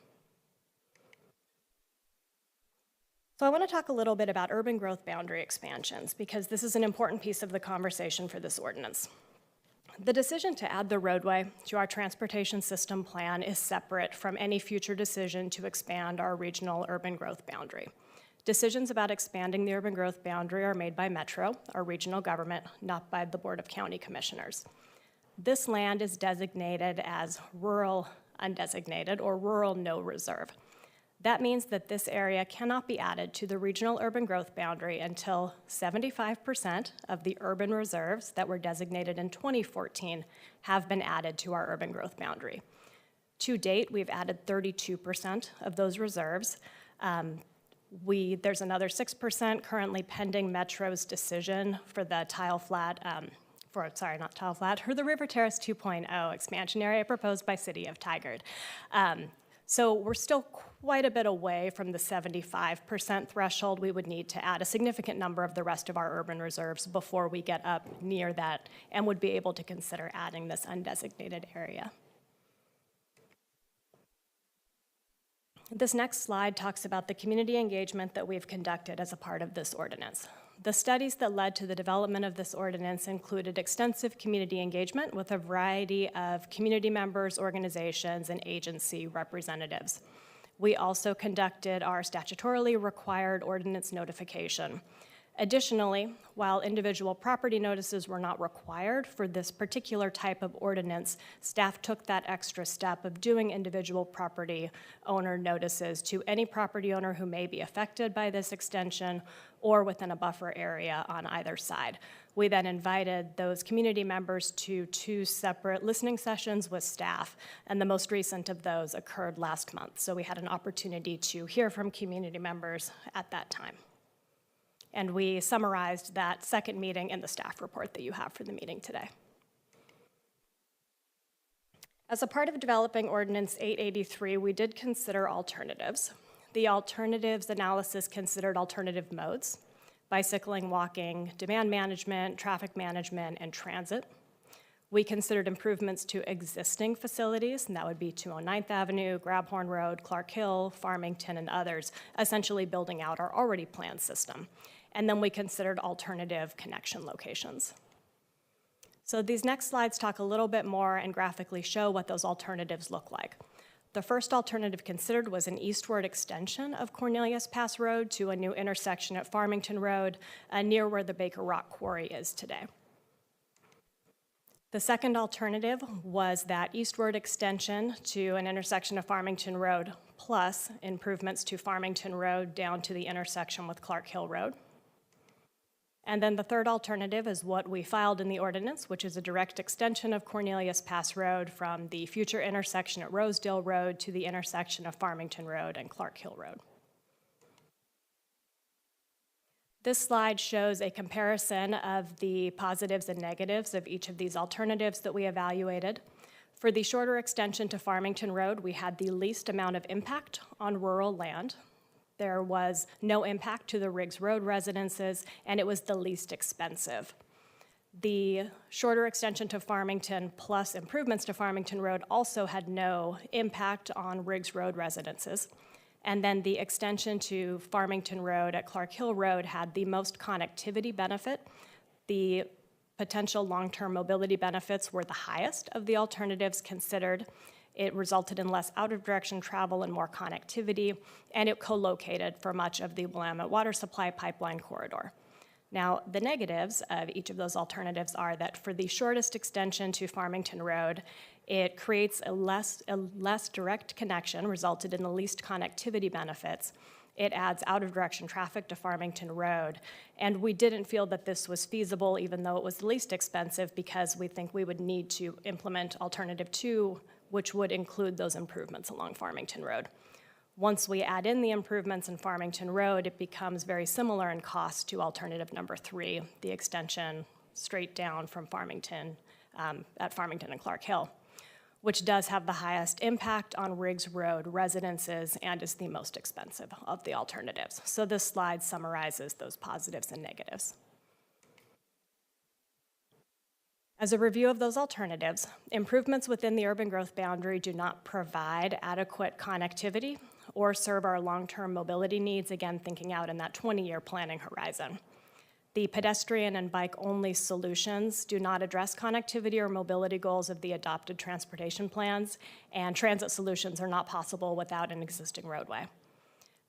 So I want to talk a little bit about urban growth boundary expansions because this is an important piece of the conversation for this ordinance. The decision to add the roadway to our transportation system plan is separate from any future decision to expand our regional urban growth boundary. Decisions about expanding the urban growth boundary are made by Metro, our regional government, not by the Board of County Commissioners. This land is designated as rural undesignated or rural no reserve. That means that this area cannot be added to the regional urban growth boundary until 75% of the urban reserves that were designated in 2014 have been added to our urban growth boundary. To date, we've added 32% of those reserves. There's another 6% currently pending Metro's decision for the for the River Terrace 2.0 expansion area proposed by City of Tigard. So we're still quite a bit away from the 75% threshold. We would need to add a significant number of the rest of our urban reserves before we get up near that and would be able to consider adding this undesignated area. This next slide talks about the community engagement that we've conducted as a part of this ordinance. The studies that led to the development of this ordinance included extensive community engagement with a variety of community members, organizations, and agency representatives. We also conducted our statutorily required ordinance notification. Additionally, while individual property notices were not required for this particular type of ordinance, staff took that extra step of doing individual property owner notices to any property owner who may be affected by this extension or within a buffer area on either side. We then invited those community members to 2 separate listening sessions with staff, and the most recent of those occurred last month. So we had an opportunity to hear from community members at that time. And we summarized that second meeting in the staff report that you have for the meeting today. As a part of developing Ordinance 883, we did consider alternatives. The alternatives analysis considered alternative modes: bicycling, walking, demand management, traffic management, and transit. We considered improvements to existing facilities, and that would be 209th Avenue, Grabhorn Road, Clark Hill, Farmington, and others, essentially building out our already planned system. And then we considered alternative connection locations. So these next slides talk a little bit more and graphically show what those alternatives look like. The first alternative considered was an eastward extension of Cornelius Pass Road to a new intersection at Farmington Road, near where the Baker Rock Quarry is today. The second alternative was that eastward extension to an intersection of Farmington Road, plus improvements to Farmington Road down to the intersection with Clark Hill Road. And then the third alternative is what we filed in the ordinance, which is a direct extension of Cornelius Pass Road from the future intersection at Rosedale Road to the intersection of Farmington Road and Clark Hill Road. This slide shows a comparison of the positives and negatives of each of these alternatives that we evaluated. For the shorter extension to Farmington Road, we had the least amount of impact on rural land. There was no impact to the Riggs Road residences, and it was the least expensive. The shorter extension to Farmington plus improvements to Farmington Road also had no impact on Riggs Road residences. And then the extension to Farmington Road at Clark Hill Road had the most connectivity benefit. The potential long-term mobility benefits were the highest of the alternatives considered. It resulted in less out-of-direction travel and more connectivity, and it co-located for much of the Willamette water supply pipeline corridor. Now, the negatives of each of those alternatives are that for the shortest extension to Farmington Road, it creates a less direct connection, resulted in the least connectivity benefits, It adds out-of-direction traffic to Farmington Road. And we didn't feel that this was feasible, even though it was the least expensive, because we think we would need to implement Alternative 2, which would include those improvements along Farmington Road. Once we add in the improvements in Farmington Road, it becomes very similar in cost to Alternative number 3, the extension straight down from Farmington, at Farmington and Clark Hill, which does have the highest impact on Riggs Road residences and is the most expensive of the alternatives. So this slide summarizes those positives and negatives. As a review of those alternatives, improvements within the urban growth boundary do not provide adequate connectivity or serve our long-term mobility needs, again, thinking out in that 20-year planning horizon. The pedestrian and bike-only solutions do not address connectivity or mobility goals of the adopted transportation plans, and transit solutions are not possible without an existing roadway.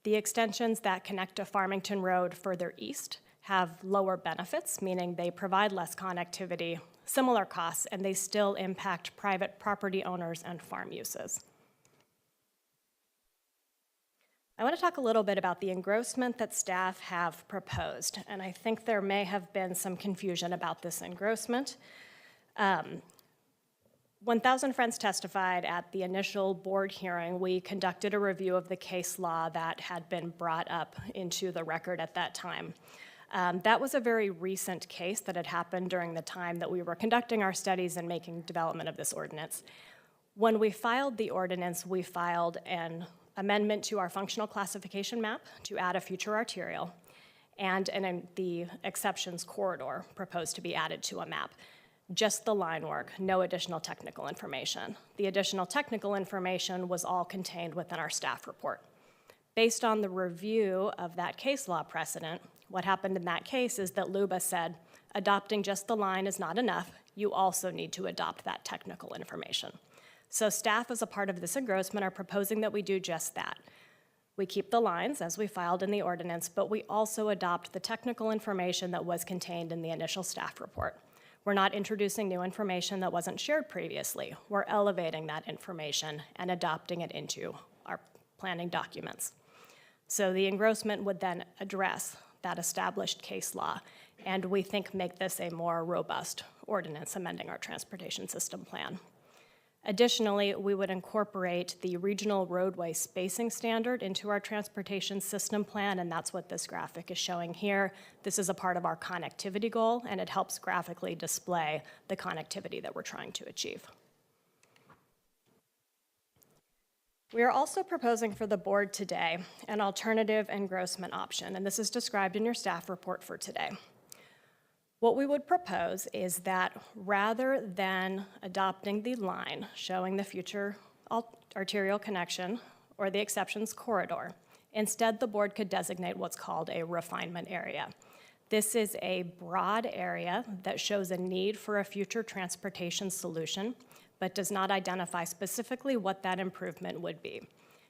The extensions that connect to Farmington Road further east have lower benefits, meaning they provide less connectivity, similar costs, and they still impact private property owners and farm uses. I want to talk a little bit about the engrossment that staff have proposed, and I think there may have been some confusion about this engrossment. 1,000 Friends testified at the initial board hearing. We conducted a review of the case law that had been brought up into the record at that time. That was a very recent case that had happened during the time that we were conducting our studies and making development of this ordinance. When we filed the ordinance, we filed an amendment to our functional classification map to add a future arterial, and the exceptions corridor proposed to be added to a map. Just the line work, no additional technical information. The additional technical information was all contained within our staff report. Based on the review of that case law precedent, what happened in that case is that LUBA said, adopting just the line is not enough, you also need to adopt that technical information. So staff, as a part of this engrossment, are proposing that we do just that. We keep the lines as we filed in the ordinance, but we also adopt the technical information that was contained in the initial staff report. We're not introducing new information that wasn't shared previously. We're elevating that information and adopting it into our planning documents. So the engrossment would then address that established case law, and we think make this a more robust ordinance amending our transportation system plan. Additionally, we would incorporate the regional roadway spacing standard into our transportation system plan, and that's what this graphic is showing here. This is a part of our connectivity goal, and it helps graphically display the connectivity that we're trying to achieve. We are also proposing for the board today an alternative engrossment option, and this is described in your staff report for today. What we would propose is that rather than adopting the line showing the future arterial connection or the exceptions corridor, instead the board could designate what's called a refinement area. This is a broad area that shows a need for a future transportation solution, but does not identify specifically what that improvement would be.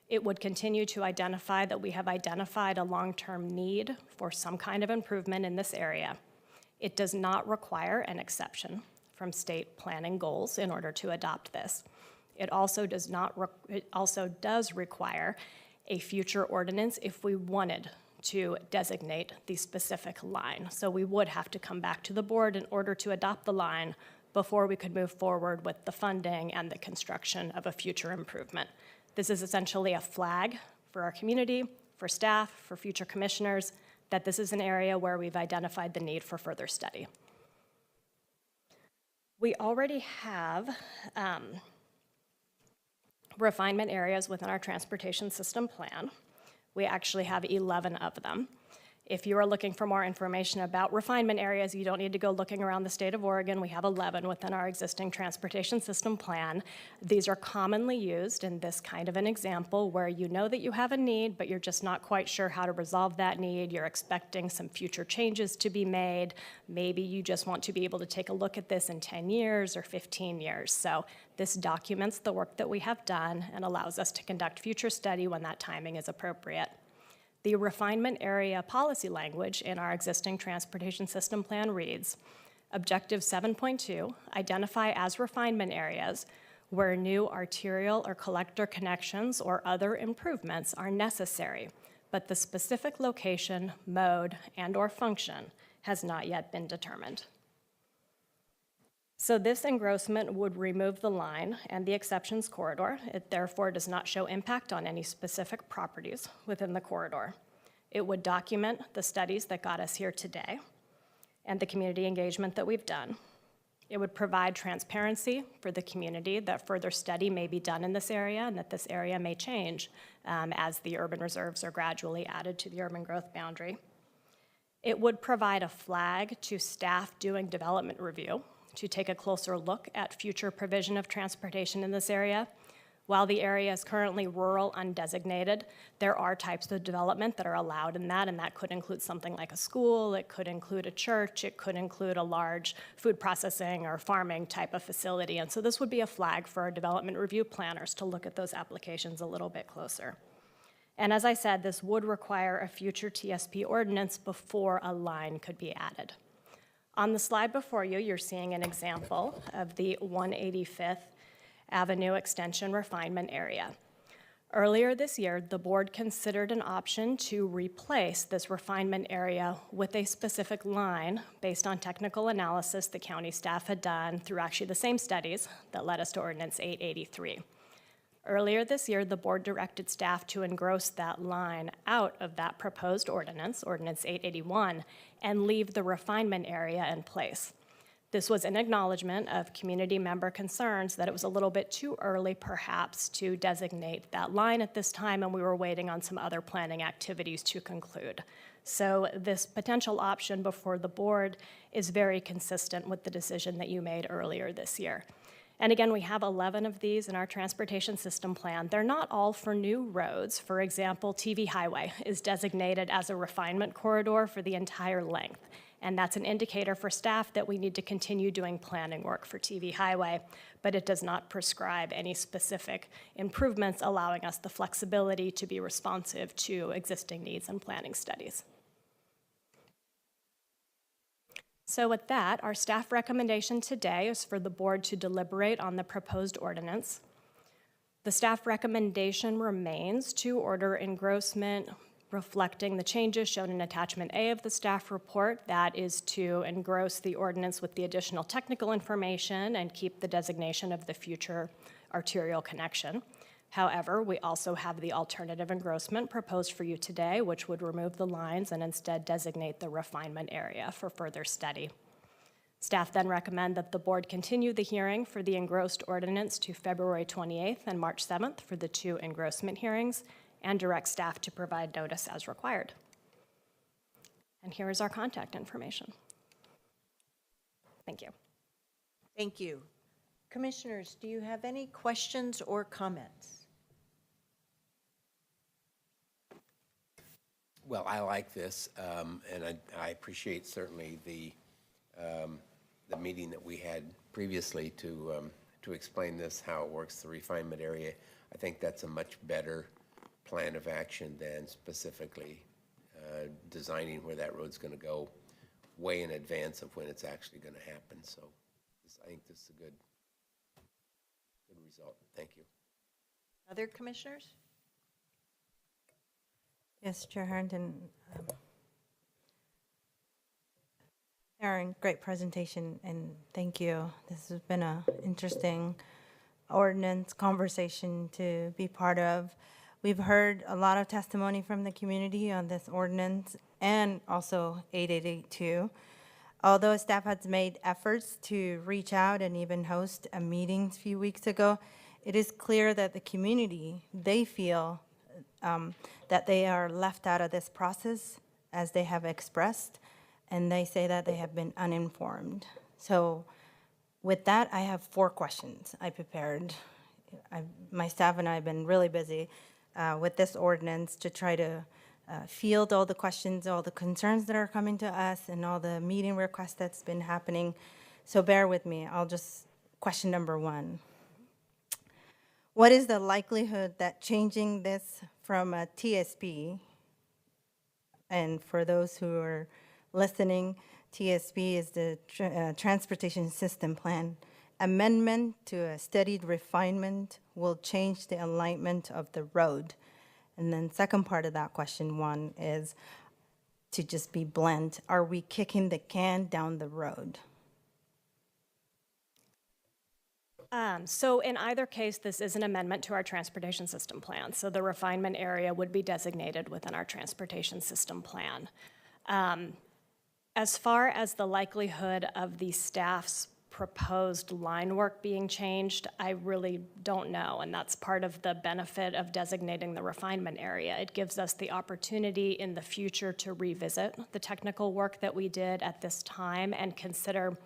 It would continue to identify that we have identified a long-term need for some kind of improvement in this area. It does not require an exception from state planning goals in order to adopt this. It also does require a future ordinance if we wanted to designate the specific line. So we would have to come back to the board in order to adopt the line before we could move forward with the funding and the construction of a future improvement. This is essentially a flag for our community, for staff, for future commissioners, that this is an area where we've identified the need for further study. We already have refinement areas within our transportation system plan. We actually have 11 of them. If you are looking for more information about refinement areas, you don't need to go looking around the state of Oregon. We have 11 within our existing transportation system plan. These are commonly used in this kind of an example where you know that you have a need, but you're just not quite sure how to resolve that need. You're expecting some future changes to be made. Maybe you just want to be able to take a look at this in 10 years or 15 years. So this documents the work that we have done and allows us to conduct future study when that timing is appropriate. The refinement area policy language in our existing transportation system plan reads, Objective 7.2, identify as refinement areas where new arterial or collector connections or other improvements are necessary but the specific location, mode, and/or function has not yet been determined. So this engrossment would remove the line and the exceptions corridor. It therefore does not show impact on any specific properties within the corridor. It would document the studies that got us here today and the community engagement that we've done. It would provide transparency for the community that further study may be done in this area and that this area may change as the urban reserves are gradually added to the urban growth boundary. It would provide a flag to staff doing development review to take a closer look at future provision of transportation in this area. While the area is currently rural undesignated, there are types of development that are allowed in that, and that could include something like a school, it could include a church, it could include a large food processing or farming type of facility. And so this would be a flag for our development review planners to look at those applications a little bit closer. And as I said, this would require a future TSP ordinance before a line could be added. On the slide before you, you're seeing an example of the 185th Avenue Extension Refinement Area. Earlier this year, the board considered an option to replace this refinement area with a specific line based on technical analysis the county staff had done through actually the same studies that led us to Ordinance 883. Earlier this year, the board directed staff to engross that line out of that proposed ordinance, Ordinance 881, and leave the refinement area in place. This was an acknowledgement of community member concerns that it was a little bit too early, perhaps, to designate that line at this time, and we were waiting on some other planning activities to conclude. So this potential option before the board is very consistent with the decision that you made earlier this year. And again, we have 11 of these in our transportation system plan. They're not all for new roads. For example, TV Highway is designated as a refinement corridor for the entire length. And that's an indicator for staff that we need to continue doing planning work for TV Highway, but it does not prescribe any specific improvements, allowing us the flexibility to be responsive to existing needs and planning studies. So with that, our staff recommendation today is for the board to deliberate on the proposed ordinance. The staff recommendation remains to order engrossment reflecting the changes shown in attachment A of the staff report. That is to engross the ordinance with the additional technical information and keep the designation of the future arterial connection. However, we also have the alternative engrossment proposed for you today, which would remove the lines and instead designate the refinement area for further study. Staff then recommend that the board continue the hearing for the engrossed ordinance to February 28th and March 7th for the 2 engrossment hearings, and direct staff to provide notice as required. And here is our contact information. Thank you. Thank you. Commissioners, do you have any questions or comments? Well, I like this, and I appreciate certainly the meeting that we had previously to explain this, how it works, the refinement area. I think that's a much better plan of action than specifically designing where that road's going to go way in advance of when it's actually going to happen. So I think this is a good result. Thank you. Other commissioners? Yes, Chair Harrington. Aaron, great presentation, and thank you. This has been an interesting ordinance conversation to be part of. We've heard a lot of testimony from the community on this ordinance and also 8882. Although staff has made efforts to reach out and even host a meeting a few weeks ago, it is clear that the community, they feel that they are left out of this process, as they have expressed, and they say that they have been uninformed. So with that, I have 4 questions I prepared. My staff and I have been really busy with this ordinance to try to field all the questions, all the concerns that are coming to us, and all the meeting requests that's been happening. So bear with me. Question number 1. What is the likelihood that changing this from a TSP, and for those who are listening, TSP is the Transportation System Plan, amendment to a studied refinement will change the alignment of the road? And then second part of that question one is to just be blunt, are we kicking the can down the road? So in either case, this is an amendment to our transportation system plan. So the refinement area would be designated within our transportation system plan. As far as the likelihood of the staff's proposed line work being changed, I really don't know, and that's part of the benefit of designating the refinement area. It gives us the opportunity in the future to revisit the technical work that we did at this time and consider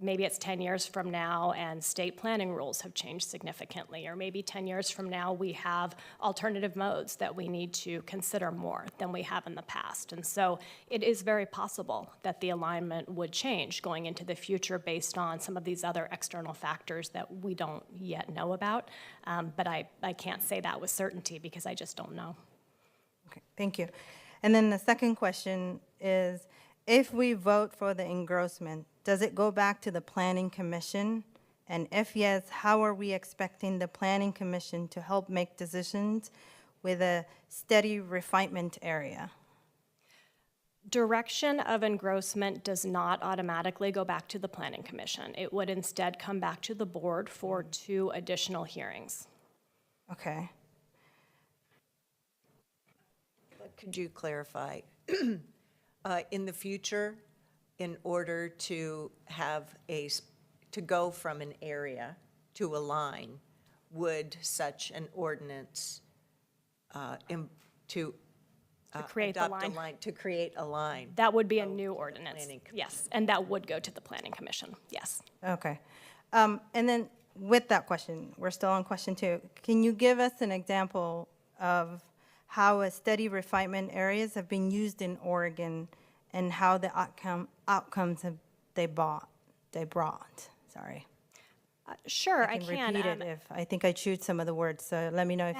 maybe it's 10 years from now and state planning rules have changed significantly, or maybe 10 years from now we have alternative modes that we need to consider more than we have in the past. And so it is very possible that the alignment would change going into the future based on some of these other external factors that we don't yet know about. But I can't say that with certainty because I just don't know. Okay, thank you. And then the second question is, if we vote for the engrossment, does it go back to the Planning Commission? And if yes, how are we expecting the Planning Commission to help make decisions with a steady refinement area? Direction of engrossment does not automatically go back to the Planning Commission. It would instead come back to the board for 2 additional hearings. Okay. Could you clarify? In the future, in order to have to go from an area to a line, would such an ordinance to create the adopt line? to create a line? That would be a new ordinance, yes, and that would go to the Planning Commission, yes. Okay. And then with that question, we're still on question 2. Can you give us an example of how a steady refinement areas have been used in Oregon and how the outcomes have they brought? Sorry. Sure, I can repeat it if I think I chewed some of the words. So let me know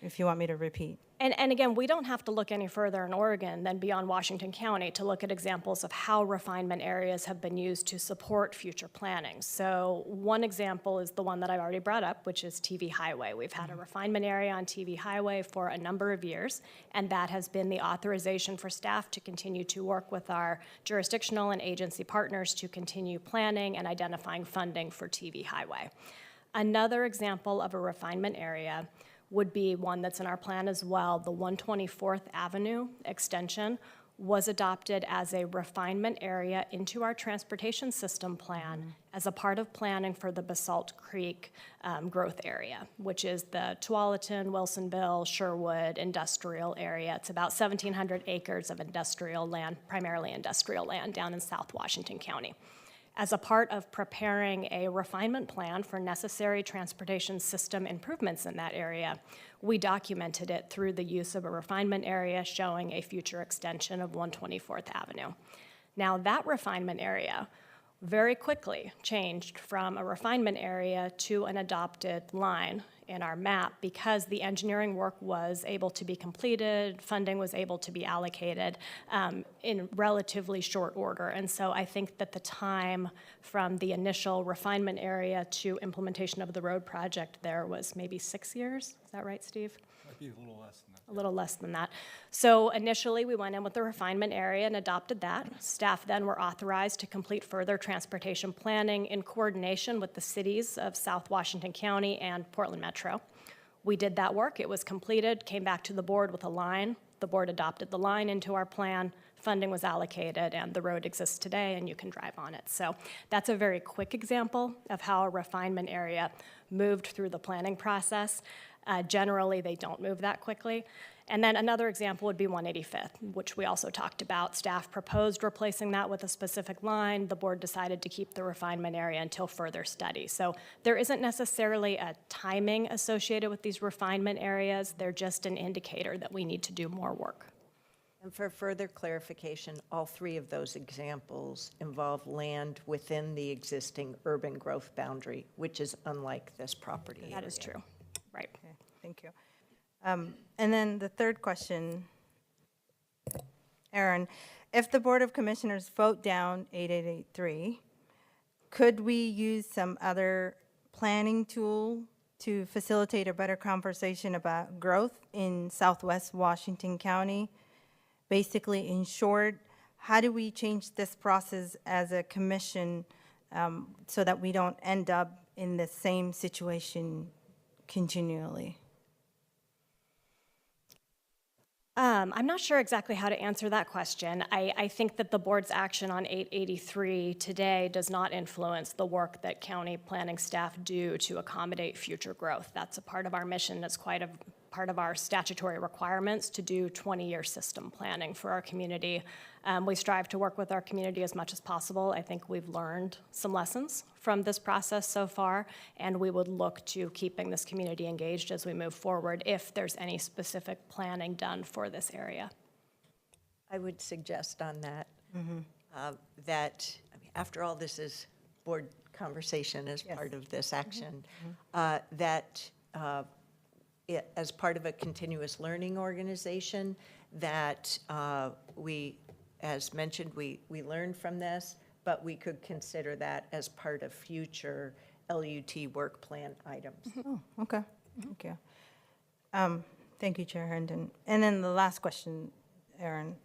if you want me to repeat. And again, we don't have to look any further in Oregon than beyond Washington County to look at examples of how refinement areas have been used to support future planning. So one example is the one that I've already brought up, which is TV Highway. We've had a refinement area on TV Highway for a number of years, and that has been the authorization for staff to continue to work with our jurisdictional and agency partners to continue planning and identifying funding for TV Highway. Another example of a refinement area would be one that's in our plan as well. The 124th Avenue extension was adopted as a refinement area into our transportation system plan as a part of planning for the Basalt Creek growth area, which is the Tualatin, Wilsonville, Sherwood industrial area. It's about 1,700 acres of industrial land, primarily industrial land, down in South Washington County. As a part of preparing a refinement plan for necessary transportation system improvements in that area, we documented it through the use of a refinement area showing a future extension of 124th Avenue. Now, that refinement area very quickly changed from a refinement area to an adopted line in our map because the engineering work was able to be completed, funding was able to be allocated in relatively short order. And so I think that the time from the initial refinement area to implementation of the road project there was maybe 6 years. Is that right, Steve? Might be a little less than that. A little less than that. So initially, we went in with the refinement area and adopted that. Staff then were authorized to complete further transportation planning in coordination with the cities of South Washington County and Portland Metro. We did that work. It was completed, came back to the board with a line. The board adopted the line into our plan. Funding was allocated, and the road exists today, and you can drive on it. So that's a very quick example of how a refinement area moved through the planning process. Generally, they don't move that quickly. And then another example would be 185th, which we also talked about. Staff proposed replacing that with a specific line. The board decided to keep the refinement area until further study. So there isn't necessarily a timing associated with these refinement areas. They're just an indicator that we need to do more work. And for further clarification, all 3 of those examples involve land within the existing urban growth boundary, which is unlike this property area. That is true. Right. Okay, thank you. And then the third question, Aaron, if the Board of Commissioners vote down 8883, could we use some other planning tool to facilitate a better conversation about growth in Southwest Washington County. Basically, in short, how do we change this process as a commission so that we don't end up in the same situation continually? I'm not sure exactly how to answer that question. I think that the board's action on 883 today does not influence the work that county planning staff do to accommodate future growth. That's a part of our mission. That's quite a part of our statutory requirements to do 20-year system planning for our community. We strive to work with our community as much as possible. I think we've learned some lessons from this process so far, and we would look to keeping this community engaged as we move forward if there's any specific planning done for this area. I would suggest on that, that, I mean, after all, this is board conversation as part of this action, that as part of a continuous learning organization, that we, as mentioned, we learned from this, but we could consider that as part of future LUT work plan items. Oh, okay. Thank you. Thank you, Chair Herndon. And then the last question, Aaron.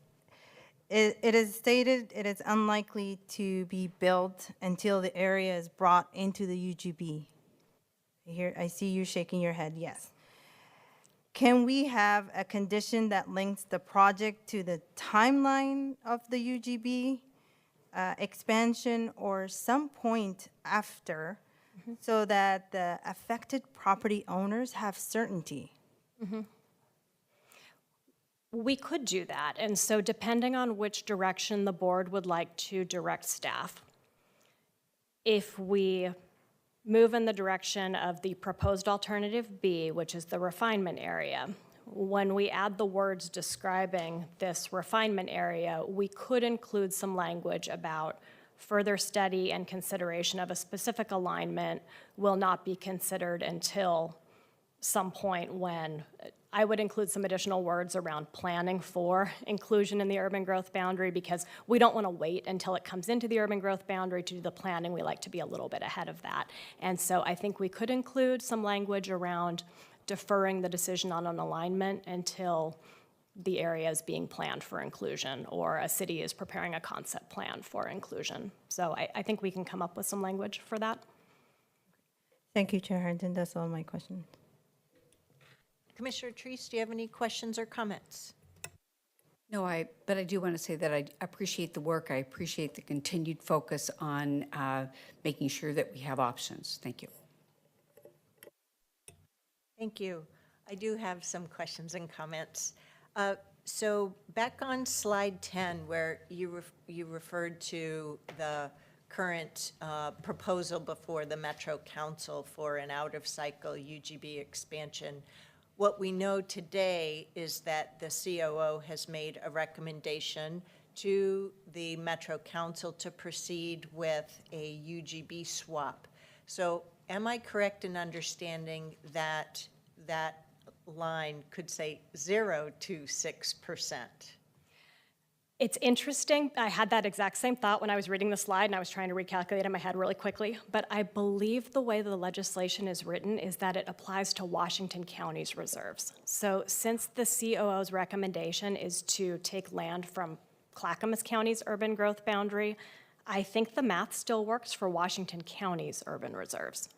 It is stated it is unlikely to be built until the area is brought into the UGB. Here, I see you shaking your head, yes. Can we have a condition that links the project to the timeline of the UGB expansion or some point after so that the affected property owners have certainty? We could do that, and so depending on which direction the board would like to direct staff, if we move in the direction of the proposed alternative B, which is the refinement area, when we add the words describing this refinement area, we could include some language about further study and consideration of a specific alignment will not be considered until some point when I would include some additional words around planning for inclusion in the urban growth boundary, because we don't want to wait until it comes into the urban growth boundary to do the planning. We like to be a little bit ahead of that. And so I think we could include some language around deferring the decision on an alignment until the area is being planned for inclusion or a city is preparing a concept plan for inclusion. So I think we can come up with some language for that. Thank you, Chair Herndon. That's all my questions. Commissioner Treese, do you have any questions or comments? No, but I do want to say that I appreciate the work. I appreciate the continued focus on making sure that we have options. Thank you. Thank you. I do have some questions and comments. So back on slide 10, where you referred to the current proposal before the Metro Council for an out-of-cycle UGB expansion, what we know today is that the COO has made a recommendation to the Metro Council to proceed with a UGB swap. So am I correct in understanding that that line could say 0 to 6%? It's interesting. I had that exact same thought when I was reading the slide and I was trying to recalculate in my head really quickly. But I believe the way the legislation is written is that it applies to Washington County's reserves. So since the COO's recommendation is to take land from Clackamas County's urban growth boundary, I think the math still works for Washington County's urban reserves.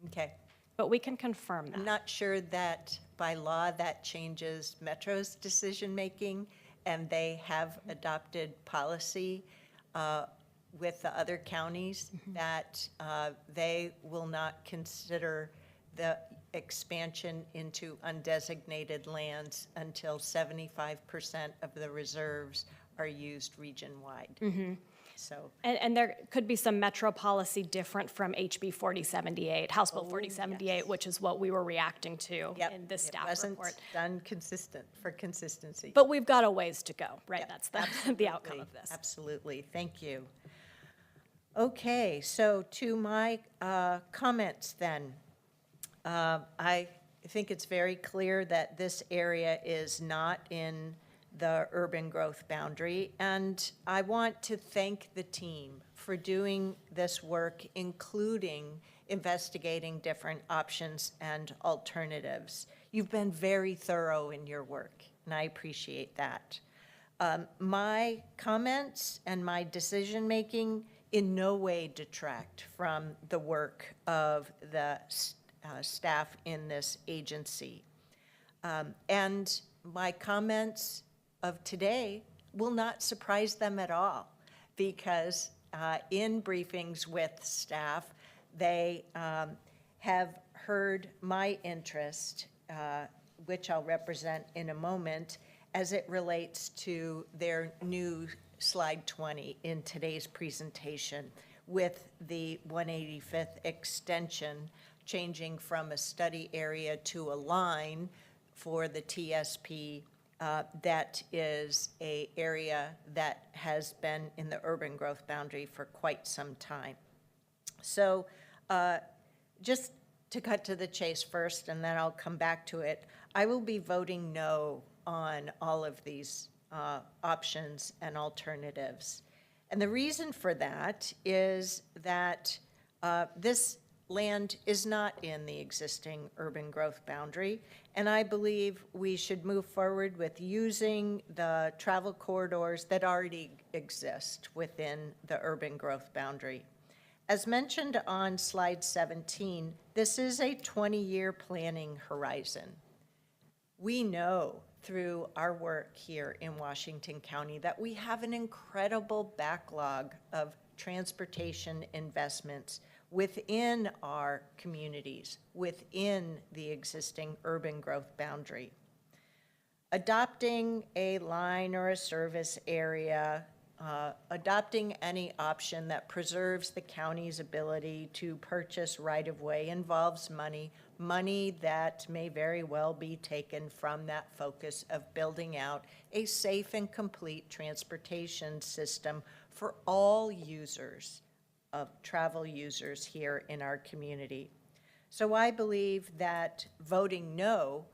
Okay. But we can confirm that. I'm not sure that by law that changes Metro's decision-making, and they have adopted policy with the other counties that they will not consider the expansion into undesignated lands until 75% of the reserves are used region-wide. So, and there could be some Metro policy different from HB 4078, House Bill 4078, yes, which is what we were reacting to in this staff report. It wasn't done consistent for consistency. But we've got a ways to go, right? Yep, That's the outcome of this. Absolutely. Thank you. Okay, so to my comments then. I think it's very clear that this area is not in the urban growth boundary, and I want to thank the team for doing this work, including investigating different options and alternatives. You've been very thorough in your work, and I appreciate that. My comments and my decision-making in no way detract from the work of the staff in this agency. And my comments of today will not surprise them at all, because in briefings with staff, they have heard my interest, which I'll represent in a moment, as it relates to their new slide 20 in today's presentation, with the 185th extension changing from a study area to a line for the TSP that is a area that has been in the urban growth boundary for quite some time. So just to cut to the chase first, and then I'll come back to it, I will be voting no on all of these options and alternatives. And the reason for that is that this land is not in the existing urban growth boundary, and I believe we should move forward with using the travel corridors that already exist within the urban growth boundary. As mentioned on slide 17, this is a 20-year planning horizon. We know through our work here in Washington County that we have an incredible backlog of transportation investments within our communities, within the existing urban growth boundary. Adopting a line or a service area, adopting any option that preserves the county's ability to purchase right-of-way involves money that may very well be taken from that focus of building out a safe and complete transportation system for all users, of travel users here in our community. So I believe that voting no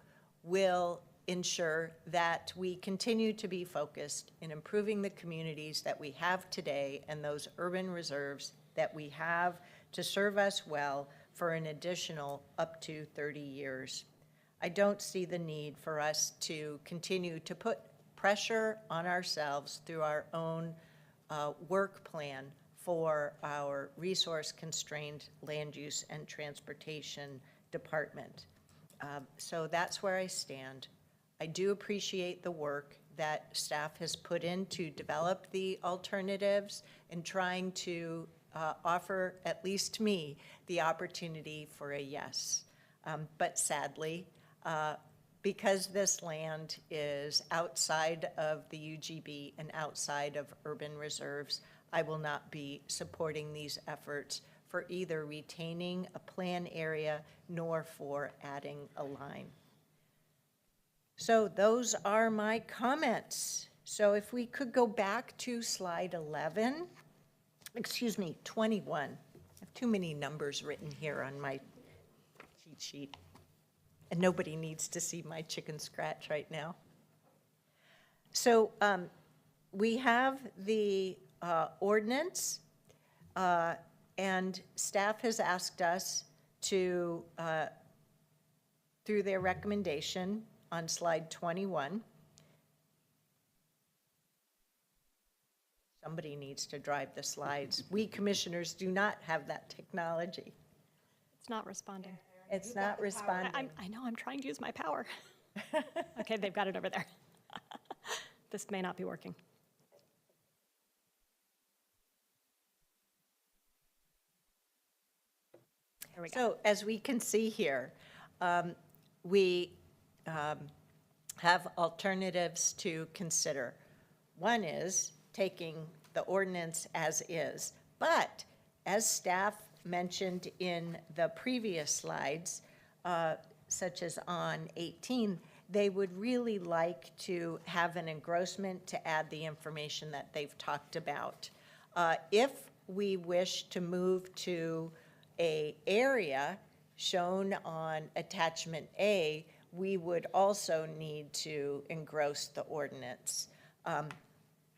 will ensure that we continue to be focused in improving the communities that we have today and those urban reserves that we have to serve us well for an additional up to 30 years. I don't see the need for us to continue to put pressure on ourselves through our own work plan for our resource-constrained land use and transportation department. So that's where I stand. I do appreciate the work that staff has put in to develop the alternatives and trying to offer, at least me, the opportunity for a yes. But sadly, because this land is outside of the UGB and outside of urban reserves, I will not be supporting these efforts for either retaining a plan area nor for adding a line. So those are my comments. So if we could go back to slide 21. I have too many numbers written here on my cheat sheet, and nobody needs to see my chicken scratch right now. So we have the ordinance, and staff has asked us to, through their recommendation on slide 21, somebody needs to drive the slides. We commissioners do not have that technology. It's not responding. It's not responding. I know, I'm trying to use my power. Okay, they've got it over there. This may not be working. There we go. So as we can see here, we have alternatives to consider. One is taking the ordinance as is, but as staff mentioned in the previous slides, such as on 18, they would really like to have an engrossment to add the information that they've talked about. If we wish to move to an area shown on attachment A, we would also need to engross the ordinance.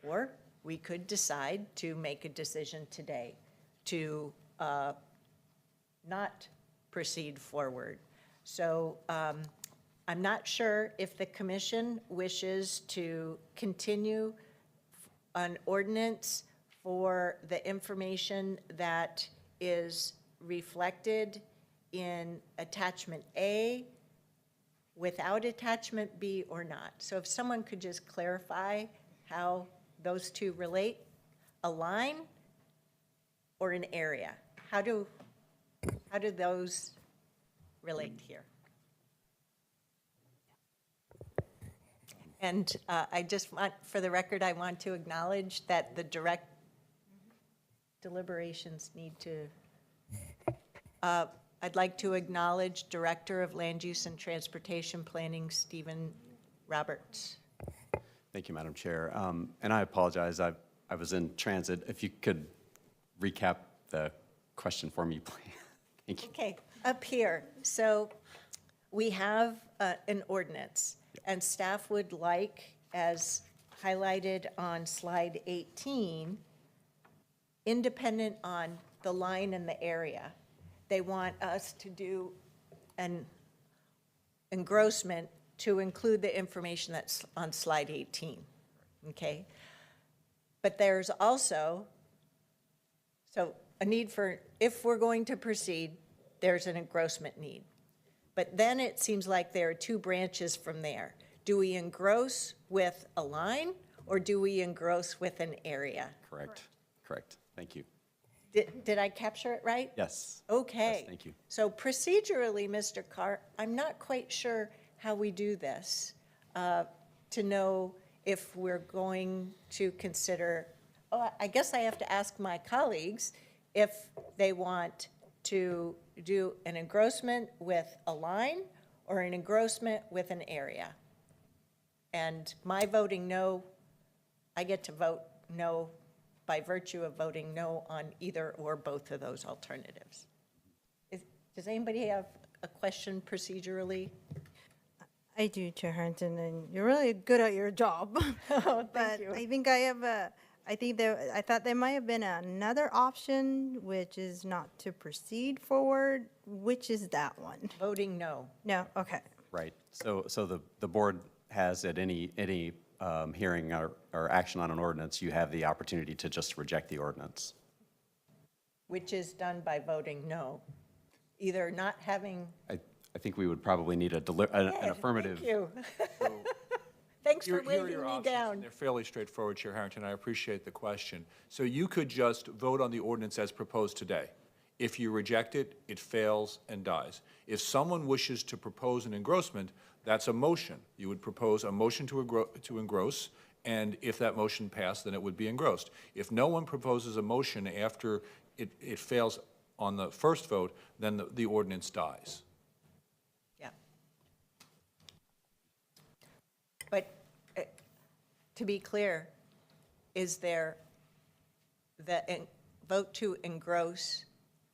Or we could decide to make a decision today to not proceed forward. So I'm not sure if the commission wishes to continue an ordinance for the information that is reflected in attachment A without attachment B or not. So if someone could just clarify how those two relate, a line or an area? How do those relate here? And I just want, for the record, I want to acknowledge that the direct deliberations need to, I'd like to acknowledge Director of Land Use and Transportation Planning, Stephen Roberts. Thank you, Madam Chair. And I apologize, I was in transit. If you could recap the question for me, please. Thank you. Okay, up here. So we have an ordinance, and staff would like, as highlighted on slide 18, independent on the line and the area, they want us to do an engrossment to include the information that's on slide 18, okay? But there's also, so a need for, if we're going to proceed, there's an engrossment need. But then it seems like there are two branches from there. Do we engross with a line, or do we engross with an area? Correct. Thank you. Did I capture it right? Yes. Okay. Yes, thank you. So procedurally, Mr. Carr, I'm not quite sure how we do this to know if we're going to consider, I guess I have to ask my colleagues if they want to do an engrossment with a line or an engrossment with an area. And my voting no, I get to vote no by virtue of voting no on either or both of those alternatives. Does anybody have a question procedurally? I do, Chair Harrington, and you're really good at your job. Oh, thank But you. I think I thought there might have been another option, which is not to proceed forward. Which is that one? Voting no. No, okay. Right. So the board has at any hearing or action on an ordinance, you have the opportunity to just reject the ordinance. Which is done by voting no. Either not having. I think we would probably need an affirmative. Thank you. Thanks for Here are waving your me options, down. and they're fairly straightforward, Chair Harrington. I appreciate the question. So you could just vote on the ordinance as proposed today. If you reject it, it fails and dies. If someone wishes to propose an engrossment, that's a motion. You would propose a motion to engross, and if that motion passed, then it would be engrossed. If no one proposes a motion after it fails on the first vote, then the ordinance dies. Yeah. But to be clear, is there the vote to engross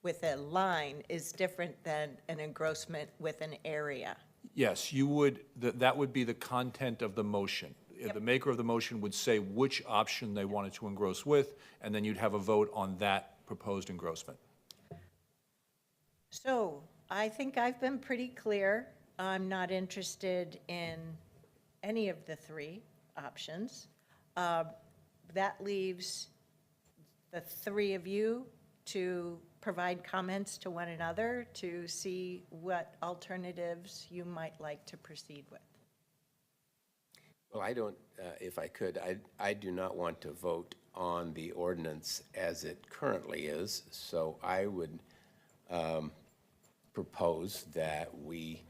with a line is different than an engrossment with an area? Yes, you would, that would be the content of the motion. The maker of the motion would say which option they wanted to engross with, and then you'd have a vote on that proposed engrossment. So I think I've been pretty clear. I'm not interested in any of the three options. That leaves the three of you to provide comments to one another to see what alternatives you might like to proceed with. Well, I don't, if I could, I do not want to vote on the ordinance as it currently is, so I would propose that we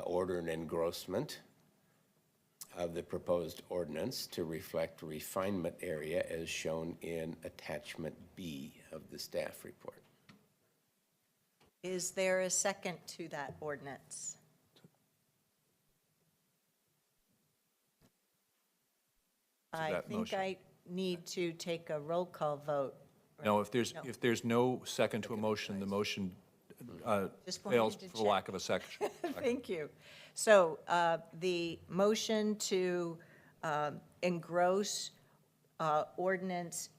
order an engrossment of the proposed ordinance to reflect refinement area as shown in attachment B of the staff report. Is there a second to that ordinance? I think I need to take a roll call vote. No, if there's no second to a motion, the motion Just wanted fails to for lack of a second. Thank you. So the motion to engross ordinance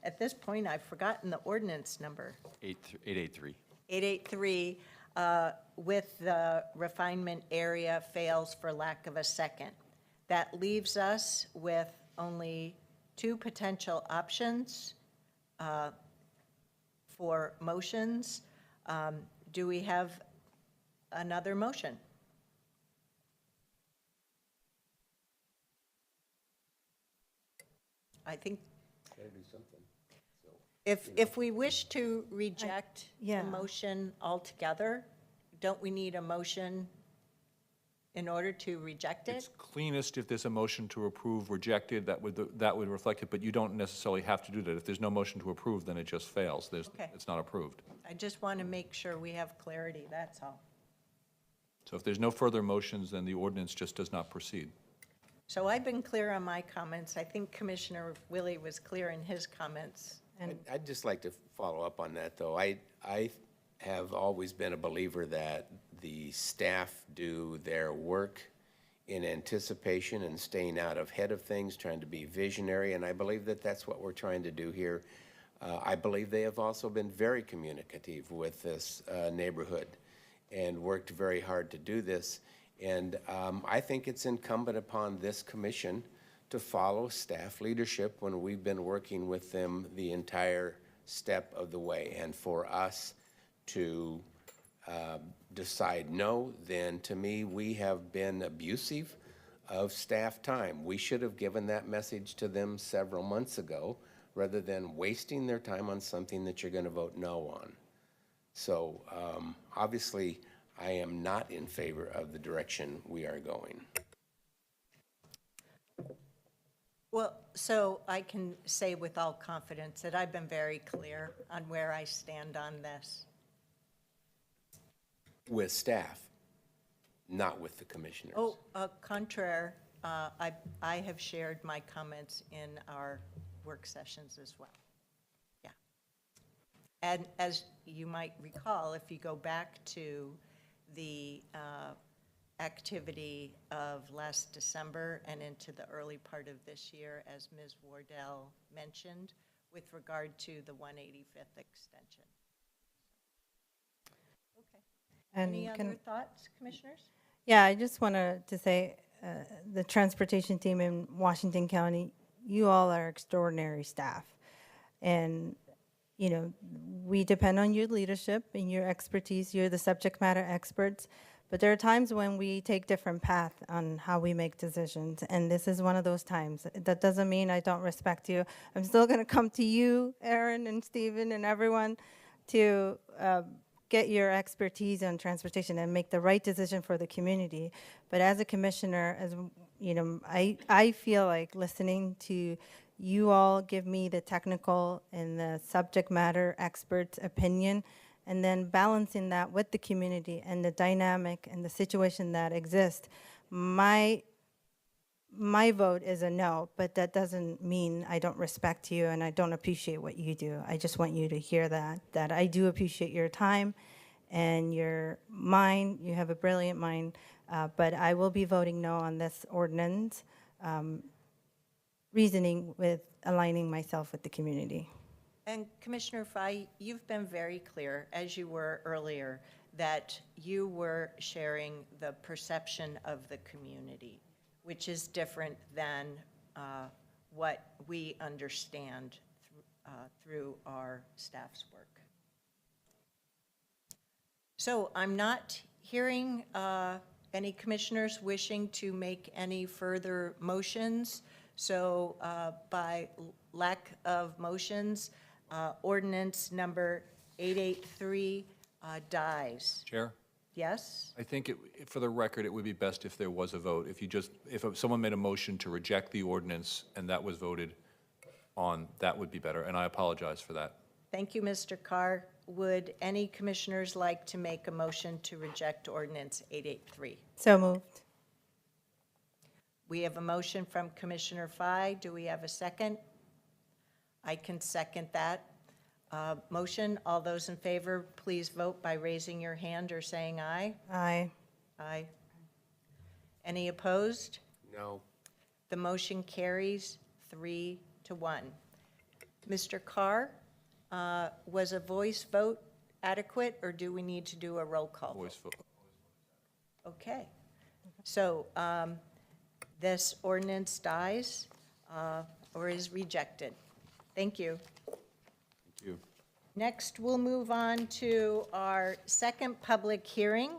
At this point, I've forgotten the ordinance number. 883. 883, with the refinement area fails for lack of a second. That leaves us with only two potential options for motions. Do we have another motion? I think if we wish to reject the motion altogether, don't we need a motion in order to reject It's it? cleanest if there's a motion to approve rejected, that would reflect it, but you don't necessarily have to do that. If there's no motion to approve, then it just fails. Okay. It's not approved. I just want to make sure we have clarity, that's all. So if there's no further motions, then the ordinance just does not proceed. So I've been clear on my comments. I think Commissioner Willie was clear in his comments. And I'd just like to follow up on that, though. I have always been a believer that the staff do their work in anticipation and staying out ahead of things, trying to be visionary, and I believe that that's what we're trying to do here. I believe they have also been very communicative with this neighborhood and worked very hard to do this. And I think it's incumbent upon this commission to follow staff leadership when we've been working with them the entire step of the way. And for us to decide no, then to me, we have been abusive of staff time. We should have given that message to them several months ago rather than wasting their time on something that you're going to vote no on. So obviously, I am not in favor of the direction we are going. well, so I can say with all confidence that I've been very clear on where I stand on this. With staff, not with the commissioners. Oh, contraire, I have shared my comments in our work sessions as well. Yeah. And as you might recall, if you go back to the activity of last December and into the early part of this year, as Ms. Wardell mentioned, with regard to the 185th extension. Okay. And Any other thoughts, commissioners? Yeah, I just wanted to say, the transportation team in Washington County, you all are extraordinary staff. And, you know, we depend on your leadership and your expertise. You're the subject matter experts. But there are times when we take different paths on how we make decisions. And this is one of those times. That doesn't mean I don't respect you. I'm still going to come to you, Aaron and Stephen and everyone, to get your expertise on transportation and make the right decision for the community. But as a commissioner, as you know, I feel like listening to you all give me the technical and the subject matter expert's opinion, and then balancing that with the community and the dynamic and the situation that exists. My vote is a no, but that doesn't mean I don't respect you and I don't appreciate what you do. I just want you to hear that I do appreciate your time and your mind. You have a brilliant mind, but I will be voting no on this ordinance, reasoning with aligning myself with the community. And Commissioner Fye, you've been very clear, as you were earlier, that you were sharing the perception of the community, which is different than what we understand through our staff's work. So I'm not hearing any commissioners wishing to make any further motions. So by lack of motions, ordinance number 883 dies. Chair? Yes? I think for the record, it would be best if there was a vote. If someone made a motion to reject the ordinance and that was voted on, that would be better, and I apologize for that. Thank you, Mr. Carr. Would any commissioners like to make a motion to reject ordinance 883? So moved. We have a motion from Commissioner Fye. Do we have a second? I can second that motion. All those in favor, please vote by raising your hand or saying aye. Aye. Aye. Any opposed? No. The motion carries 3-1. Mr. Carr, was a voice vote adequate, or do we need to do a roll call? Voice vote. Okay. So this ordinance dies or is rejected. Thank you. Thank you. Next, we'll move on to our second public hearing.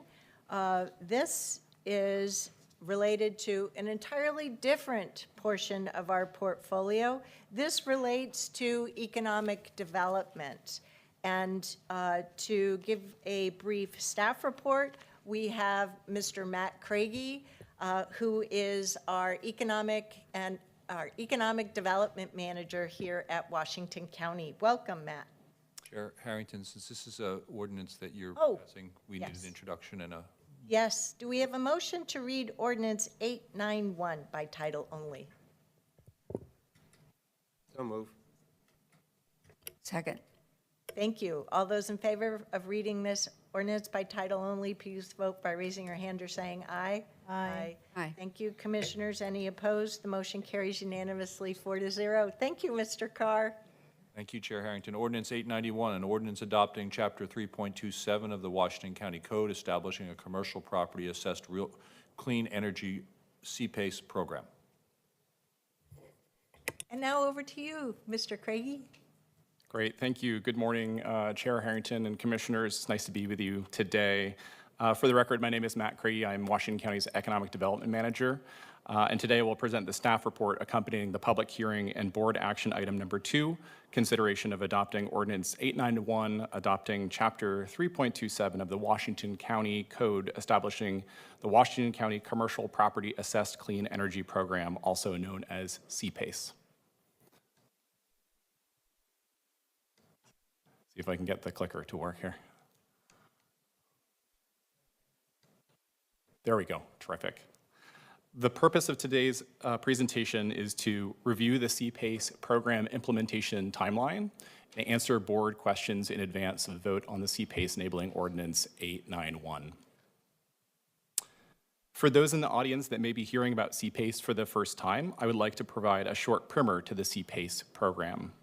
This is related to an entirely different portion of our portfolio. This relates to economic development. And to give a brief staff report, we have Mr. Matt Craigie, who is our economic development manager here at Washington County. Welcome, Matt. Chair Harrington, since this is an ordinance that you're passing, we need yes. an introduction and a... Yes. Do we have a motion to read Ordinance 891 by title only? So move. Second. Thank you. All those in favor of reading this ordinance by title only, please vote by raising your hand or saying aye. Aye. Aye. Thank you, Commissioners. Any opposed? The motion carries unanimously 4-0. Thank you, Mr. Carr. Thank you, Chair Harrington. Ordinance 891, an ordinance adopting Chapter 3.27 of the Washington County Code, establishing a commercial property assessed real clean energy CPACE program. And now over to you, Mr. Craigie. Great, thank you. Good morning, Chair Harrington and Commissioners. It's nice to be with you today. For the record, my name is Matt Craigie. I'm Washington County's Economic Development Manager. And today we'll present the staff report accompanying the public hearing and board action item number 2, consideration of adopting Ordinance 891, adopting Chapter 3.27 of the Washington County Code, establishing the Washington County Commercial Property Assessed Clean Energy Program, also known as CPACE. See if I can get the clicker to work here. There we go, terrific. The purpose of today's presentation is to review the CPACE program implementation timeline and answer board questions in advance of the vote on the CPACE enabling Ordinance 891. For those in the audience that may be hearing about CPACE for the first time, I would like to provide a short primer to the CPACE program.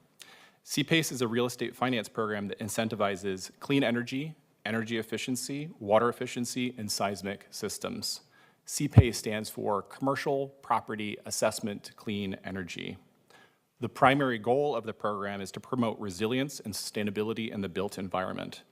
CPACE is a real estate finance program that incentivizes clean energy, energy efficiency, water efficiency, and seismic systems. CPACE stands for Commercial Property Assessment Clean Energy. The primary goal of the program is to promote resilience and sustainability in the built environment.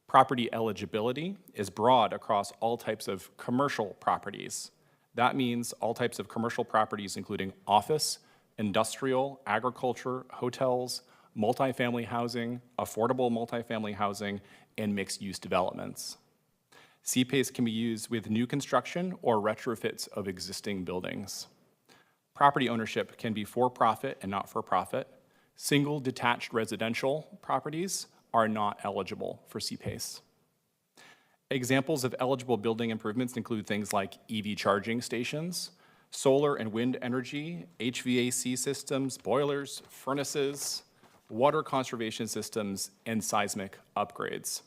Property eligibility is broad across all types of commercial properties. That means all types of commercial properties, including office, industrial, agriculture, hotels, multifamily housing, affordable multifamily housing, and mixed-use developments. CPACE can be used with new construction or retrofits of existing buildings. Property ownership can be for-profit and not-for-profit. Single detached residential properties are not eligible for CPACE. Examples of eligible building improvements include things like EV charging stations, solar and wind energy, HVAC systems, boilers, furnaces, water conservation systems, and seismic upgrades.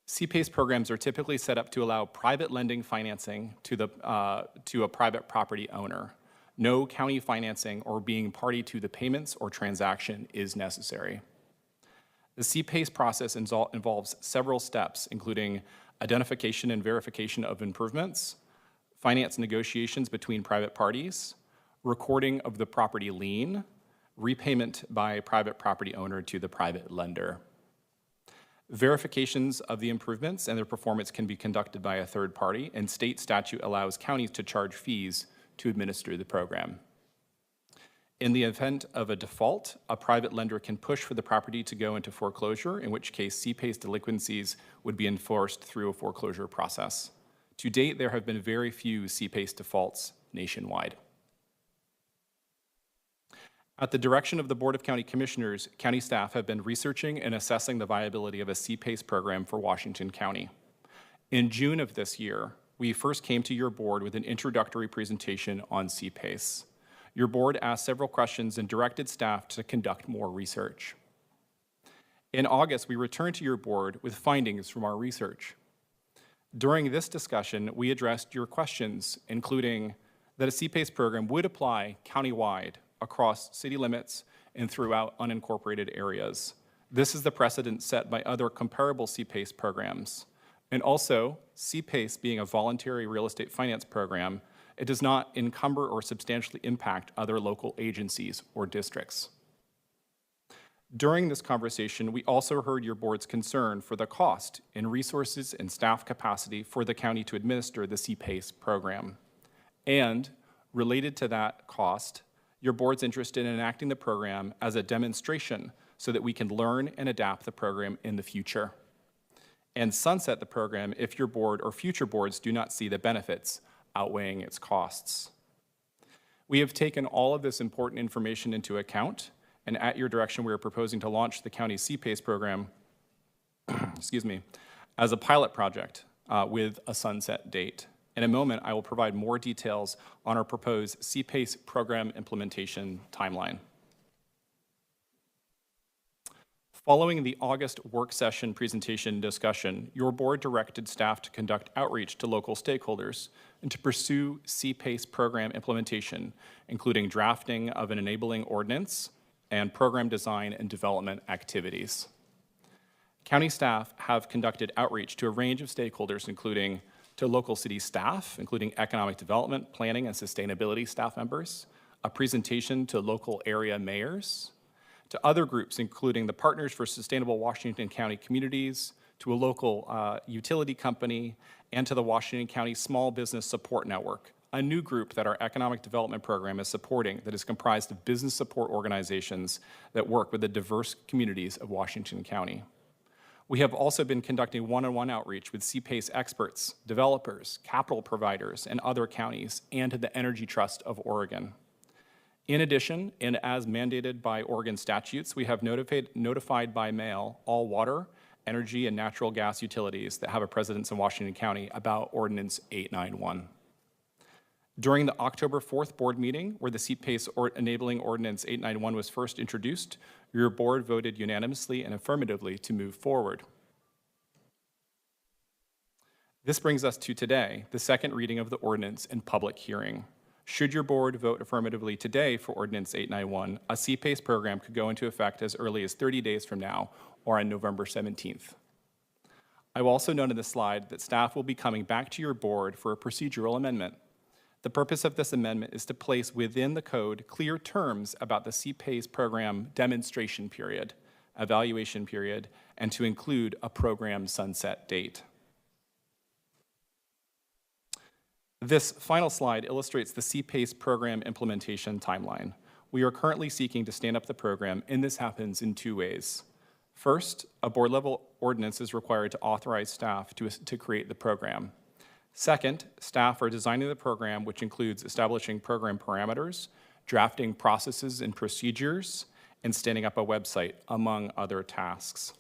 CPACE programs are typically set up to allow private lending financing to a private property owner. No county financing or being party to the payments or transaction is necessary. The CPACE process involves several steps, including identification and verification of improvements, finance negotiations between private parties, recording of the property lien, repayment by a private property owner to the private lender. Verifications of the improvements and their performance can be conducted by a third party, and state statute allows counties to charge fees to administer the program. In the event of a default, a private lender can push for the property to go into foreclosure, in which case CPACE delinquencies would be enforced through a foreclosure process. To date, there have been very few CPACE defaults nationwide. At the direction of the Board of County Commissioners, county staff have been researching and assessing the viability of a CPACE program for Washington County. In June of this year, we first came to your board with an introductory presentation on CPACE. Your board asked several questions and directed staff to conduct more research. In August, we returned to your board with findings from our research. During this discussion, we addressed your questions, including that a CPACE program would apply countywide across city limits and throughout unincorporated areas. This is the precedent set by other comparable CPACE programs. And also, CPACE being a voluntary real estate finance program, it does not encumber or substantially impact other local agencies or districts. During this conversation, we also heard your board's concern for the cost in resources and staff capacity for the county to administer the CPACE program. And related to that cost, your board's interested in enacting the program as a demonstration so that we can learn and adapt the program in the future, and sunset the program if your board or future boards do not see the benefits outweighing its costs. We have taken all of this important information into account, and at your direction, we are proposing to launch the county's CPACE program excuse me, as a pilot project with a sunset date. In a moment, I will provide more details on our proposed CPACE program implementation timeline. Following the August work session presentation discussion, your board directed staff to conduct outreach to local stakeholders and to pursue CPACE program implementation, including drafting of an enabling ordinance and program design and development activities. County staff have conducted outreach to a range of stakeholders, including to local city staff, including economic development, planning, and sustainability staff members, a presentation to local area mayors, to other groups, including the Partners for Sustainable Washington County Communities, to a local utility company, and to the Washington County Small Business Support Network, a new group that our economic development program is supporting that is comprised of business support organizations that work with the diverse communities of Washington County. We have also been conducting one-on-one outreach with CPACE experts, developers, capital providers, and other counties, and to the Energy Trust of Oregon. In addition, and as mandated by Oregon statutes, we have notified by mail all water, energy, and natural gas utilities that have a presence in Washington County about Ordinance 891. During the October 4th board meeting, where the CPACE enabling Ordinance 891 was first introduced, your board voted unanimously and affirmatively to move forward. This brings us to today, the second reading of the ordinance and public hearing. Should your board vote affirmatively today for Ordinance 891, a CPACE program could go into effect as early as 30 days from now or on November 17th. I will also note in the slide that staff will be coming back to your board for a procedural amendment. The purpose of this amendment is to place within the code clear terms about the CPACE program demonstration period, evaluation period, and to include a program sunset date. This final slide illustrates the CPACE program implementation timeline. We are currently seeking to stand up the program, and this happens in two ways. First, a board-level ordinance is required to authorize staff to create the program. Second, staff are designing the program, which includes establishing program parameters, drafting processes and procedures, and standing up a website, among other tasks.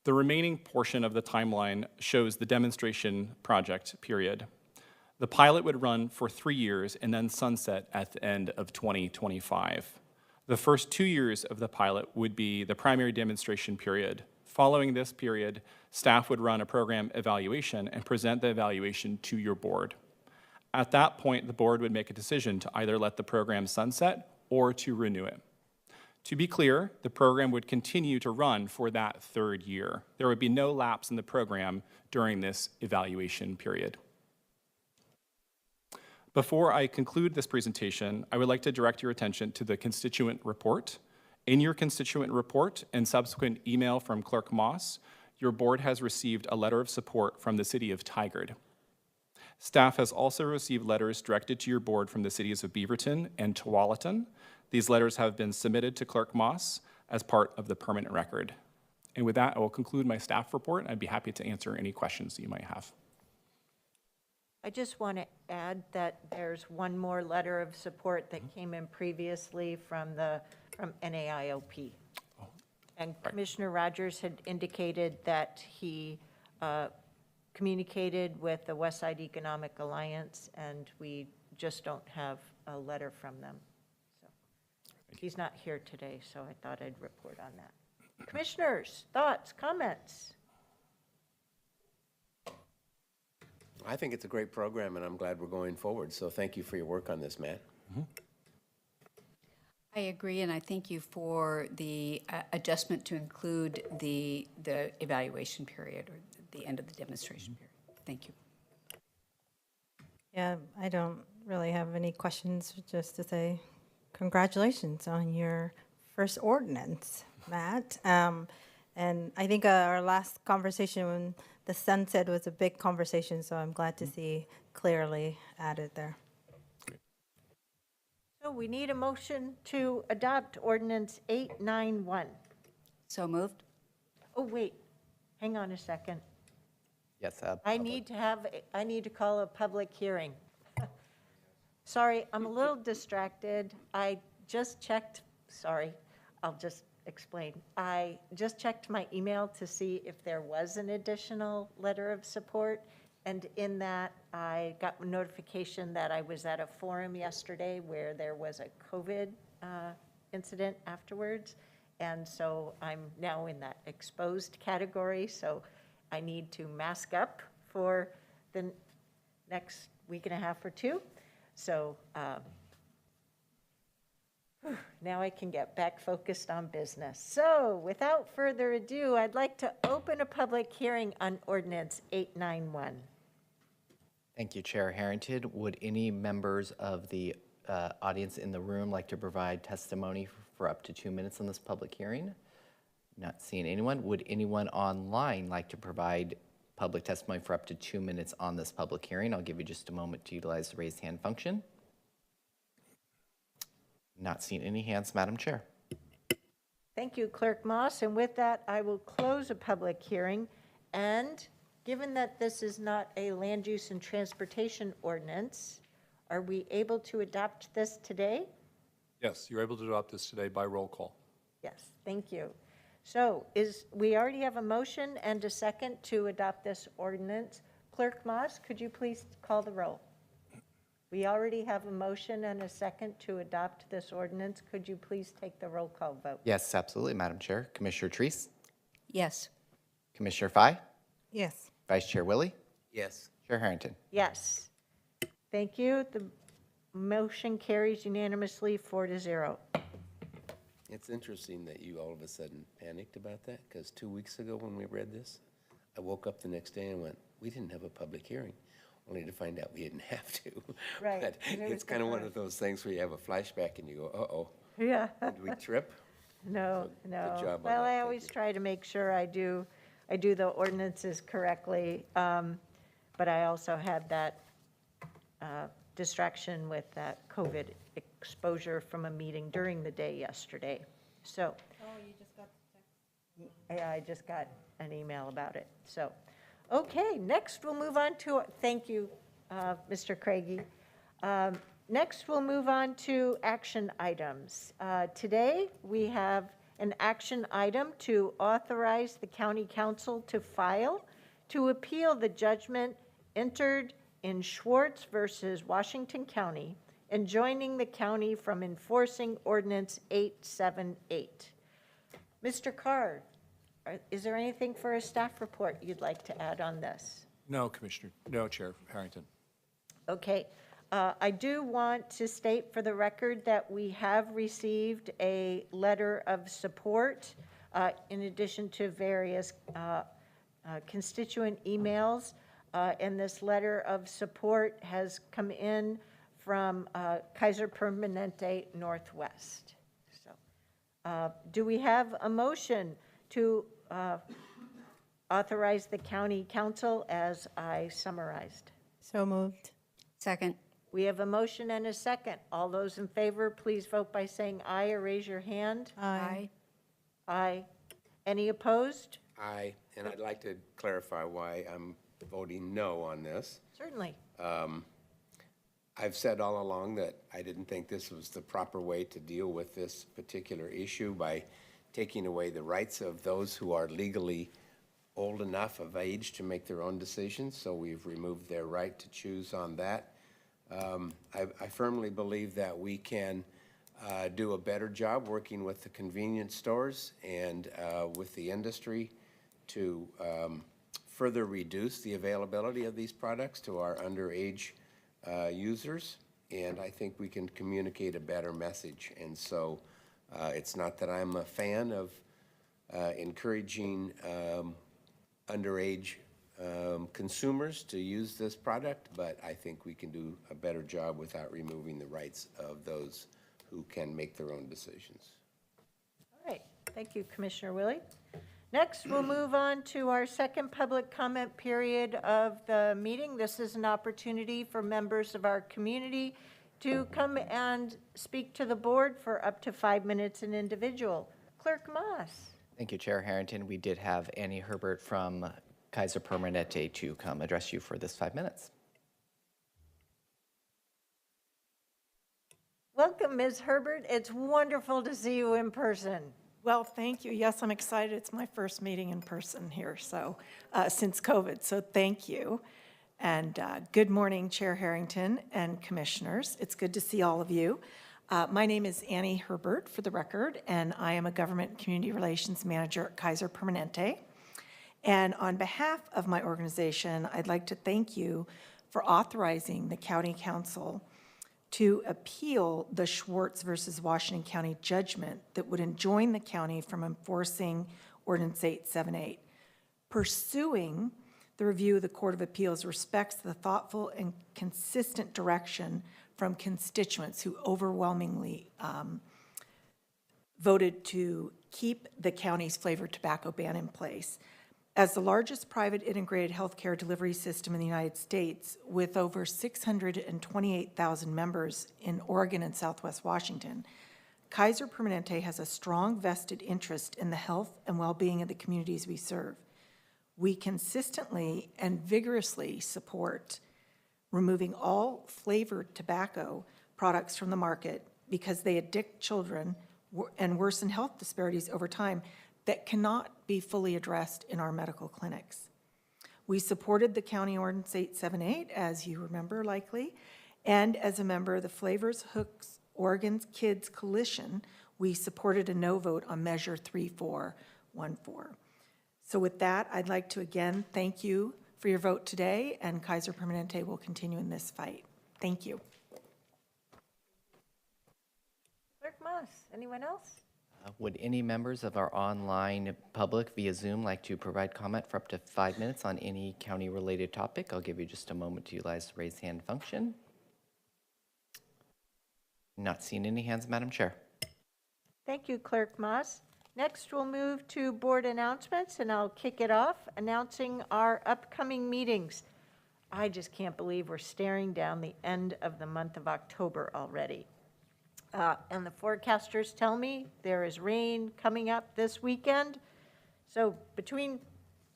The remaining portion of the timeline shows the demonstration project period. The pilot would run for 3 years and then sunset at the end of 2025. The first 2 years of the pilot would be the primary demonstration period. Following this period, staff would run a program evaluation and present the evaluation to your board. At that point, the board would make a decision to either let the program sunset or to renew it. To be clear, the program would continue to run for that third year. There would be no lapse in the program during this evaluation period. Before I conclude this presentation, I would like to direct your attention to the constituent report. In your constituent report and subsequent email from Clerk Moss, your board has received a letter of support from the city of Tigard. Staff has also received letters directed to your board from the cities of Beaverton and Tualatin. These letters have been submitted to Clerk Moss as part of the permanent record. And with that, I will conclude my staff report, and I'd be happy to answer any questions that you might have. I just want to add that there's one more letter of support that came in previously from NAIOP. And Commissioner Rogers had indicated that he communicated with the West Side Economic Alliance, and we just don't have a letter from them. So he's not here today, so I thought I'd report on that. Commissioners, thoughts, comments? I think it's a great program, and I'm glad we're going forward. So thank you for your work on this, Matt. I agree, and I thank you for the adjustment to include the evaluation period or the end of the demonstration period. Thank you. Yeah, I don't really have any questions, just to say congratulations on your first ordinance, Matt. And I think our last conversation when the sunset was a big conversation, so I'm glad to see clearly added there. So we need a motion to adopt ordinance 891. So moved. Oh, wait, hang on a second. Yes, I need to call a public hearing. Sorry, I'm a little distracted. I just checked, sorry, I'll just explain. I just checked my email to see if there was an additional letter of support. And in that, I got a notification that I was at a forum yesterday where there was a COVID incident afterwards. And so I'm now in that exposed category. So I need to mask up for the next week and a half or two. So now I can get back focused on business. So without further ado, I'd like to open a public hearing on ordinance 891. Thank you, Chair Harrington. Would any members of the audience in the room like to provide testimony for up to 2 minutes on this public hearing? Not seeing anyone. Would anyone online like to provide public testimony for up to 2 minutes on this public hearing? I'll give you just a moment to utilize the raised hand function. Not seeing any hands, Madam Chair. Thank you, Clerk Moss. And with that, I will close a public hearing. And given that this is not a land use and transportation ordinance, are we able to adopt this today? Yes, you're able to adopt this today by roll call. Yes, thank you. So we already have a motion and a second to adopt this ordinance. Clerk Moss, could you please call the roll? We already have a motion and a second to adopt this ordinance. Could you please take the roll call vote? Yes, absolutely, Madam Chair. Commissioner Treese? Yes. Commissioner Fye? Yes. Vice Chair Willie? Yes. Chair Harrington? Yes. Thank you. The motion carries unanimously 4-0. It's interesting that you all of a sudden panicked about that, because 2 weeks ago when we read this, I woke up the next day and went, we didn't have a public hearing, only to find out we didn't have to. Right. But it's kind of one of those things where you have a flashback and you go, uh-oh. Yeah. Did we trip? No, So, no. good job on Well, that. I Thank always you. try to make sure I do the ordinances correctly, but I also had that distraction with that COVID exposure from a meeting during the day yesterday. So. Oh, you just got the text? Yeah, I just got an email about it. So, okay, next we'll move on to, thank you, Mr. Craigie. Next we'll move on to action items. Today we have an action item to authorize the county council to file to appeal the judgment entered in Schwartz versus Washington County, enjoining the county from enforcing Ordinance 878. Mr. Carr, is there anything for a staff report you'd like to add on this? No, Commissioner. No, Chair Harrington. Okay. I do want to state for the record that we have received a letter of support in addition to various constituent emails. And this letter of support has come in from Kaiser Permanente Northwest. So, do we have a motion to authorize the county council as I summarized? So moved. Second. We have a motion and a second. All those in favor, please vote by saying aye or raise your hand. Aye. Aye. Any opposed? Aye, and I'd like to clarify why I'm voting no on this. Certainly. I've said all along that I didn't think this was the proper way to deal with this particular issue by taking away the rights of those who are legally old enough of age to make their own decisions, so we've removed their right to choose on that. I firmly believe that we can do a better job working with the convenience stores and with the industry to further reduce the availability of these products to our underage users. and I think we can communicate a better message. And so it's not that I'm a fan of encouraging underage consumers to use this product, but I think we can do a better job without removing the rights of those who can make their own decisions. All right, thank you, Commissioner Willie. Next, we'll move on to our second public comment period of the meeting. This is an opportunity for members of our community to come and speak to the board for up to 5 minutes an individual. Clerk Moss. Thank you, Chair Harrington. We did have Annie Herbert from Kaiser Permanente to come address you for this 5 minutes. Welcome, Ms. Herbert. It's wonderful to see you in person. Well, thank you. Yes, I'm excited. It's my first meeting in person here, so since COVID, so thank you. And good morning, Chair Harrington and commissioners. It's good to see all of you. My name is Annie Herbert, for the record, and I am a Government and Community Relations Manager at Kaiser Permanente. And on behalf of my organization, I'd like to thank you for authorizing the County Council to appeal the Schwartz versus Washington County judgment that would enjoin the county from enforcing Ordinance 878. Pursuing the review of the Court of Appeals respects the thoughtful and consistent direction from constituents who overwhelmingly voted to keep the county's flavored tobacco ban in place. As the largest private integrated healthcare delivery system in the United States, with over 628,000 members in Oregon and Southwest Washington, Kaiser Permanente has a strong vested interest in the health and well-being of the communities we serve. We consistently and vigorously support removing all flavored tobacco products from the market because they addict children and worsen health disparities over time that cannot be fully addressed in our medical clinics. We supported the County Ordinance 878, as you remember likely, and as a member of the Flavors Hooks Oregon Kids Coalition, we supported a no vote on Measure 3414. So with that, I'd like to again thank you for your vote today, and Kaiser Permanente will continue in this fight. Thank you. Clerk Moss, anyone else? Would any members of our online public via Zoom like to provide comment for up to 5 minutes on any county-related topic? I'll give you just a moment to utilize the raise hand function. Not seeing any hands, Madam Chair. Thank you, Clerk Moss. Next, we'll move to board announcements, and I'll kick it off announcing our upcoming meetings. I just can't believe we're staring down the end of the month of October already. And the forecasters tell me there is rain coming up this weekend. So between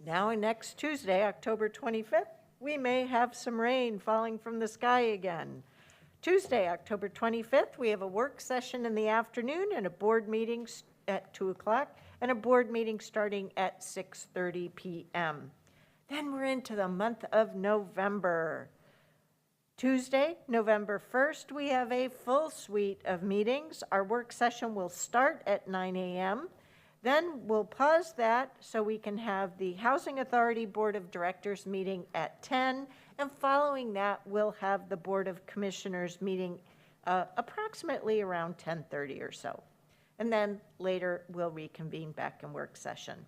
now and next Tuesday, October 25th, we may have some rain falling from the sky again. Tuesday, October 25th, we have a work session in the afternoon and a board meeting at 2 o'clock and a board meeting starting at 6:30 p.m. Then we're into the month of November. Tuesday, November 1st, we have a full suite of meetings. Our work session will start at 9 a.m. Then we'll pause that so we can have the Housing Authority Board of Directors meeting at 10. And following that, we'll have the Board of Commissioners meeting approximately around 10:30 or so. And then later, we'll reconvene back in work session.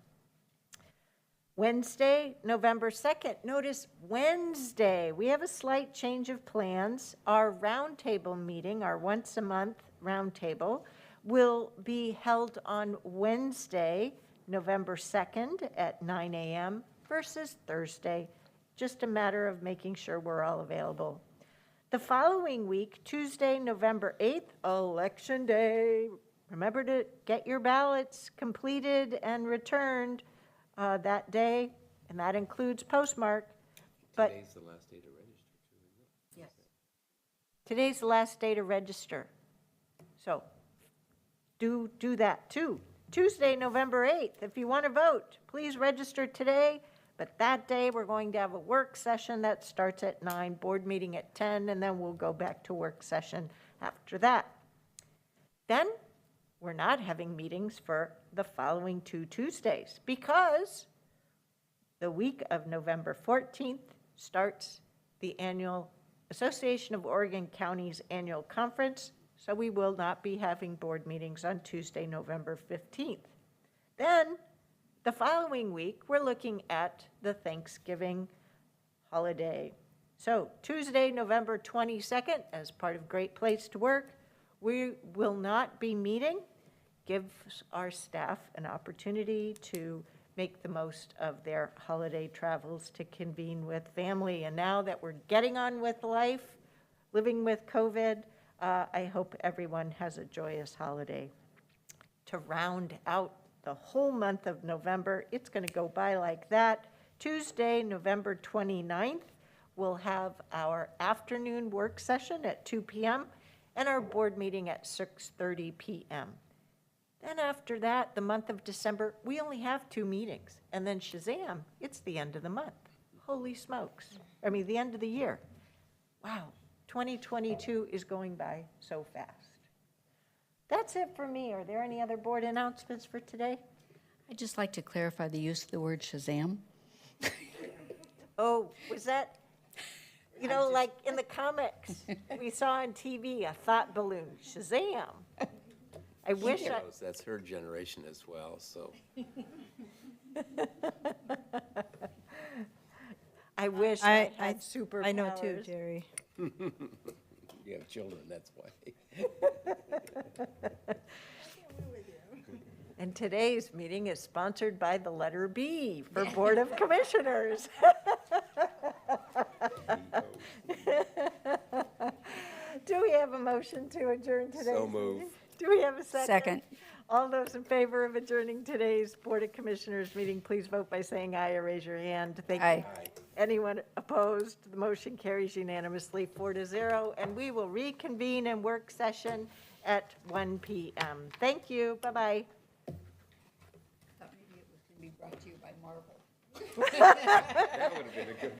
Wednesday, November 2nd, notice Wednesday, we have a slight change of plans. Our roundtable meeting, our once a month roundtable, will be held on Wednesday, November 2nd at 9 a.m. versus Thursday. Just a matter of making sure we're all available. The following week, Tuesday, November 8th, Election Day. Remember to get your ballots completed and returned that day, and that includes postmark. But Today's the last day to register, too, isn't it? yes, today's the last day to register. So do that too. Tuesday, November 8th, if you want to vote, please register today. But that day, we're going to have a work session that starts at 9, board meeting at 10, and then we'll go back to work session after that. Then we're not having meetings for the following 2 Tuesdays because the week of November 14th starts the annual Association of Oregon Counties Annual Conference, so we will not be having board meetings on Tuesday, November 15th. Then, the following week, we're looking at the Thanksgiving holiday. So Tuesday, November 22nd, as part of Great Place to Work, we will not be meeting. Gives our staff an opportunity to make the most of their holiday travels to convene with family. And now that we're getting on with life, living with COVID, I hope everyone has a joyous holiday. To round out the whole month of November, it's going to go by like that. Tuesday, November 29th, we'll have our afternoon work session at 2 p.m. and our board meeting at 6:30 p.m. Then after that, the month of December, we only have 2 meetings. And then Shazam, it's the end of the month. Holy smokes. I mean, the end of the year. Wow, 2022 is going by so fast. That's it for me. Are there any other board announcements for today? I'd just like to clarify the use of the word Shazam. Oh, was that, you know, like in the comics we saw on TV, a thought balloon, Shazam. I wish I... That's her generation as well, so. I wish I had superpowers. I know too, Jerry. You have children, that's why. And today's meeting is sponsored by the letter B for Board of Commissioners. Do we have a motion to adjourn today's So move. meeting? Do we have a second? Second. All those in favor of adjourning today's Board of Commissioners meeting, please vote by saying aye or raise your hand. Thank you. Aye. Anyone opposed? The motion carries unanimously 4-0, and we will reconvene in work session at 1 p.m. Thank you. Bye-bye. Thought maybe it was going to be brought to you by Marvel. That would have been a good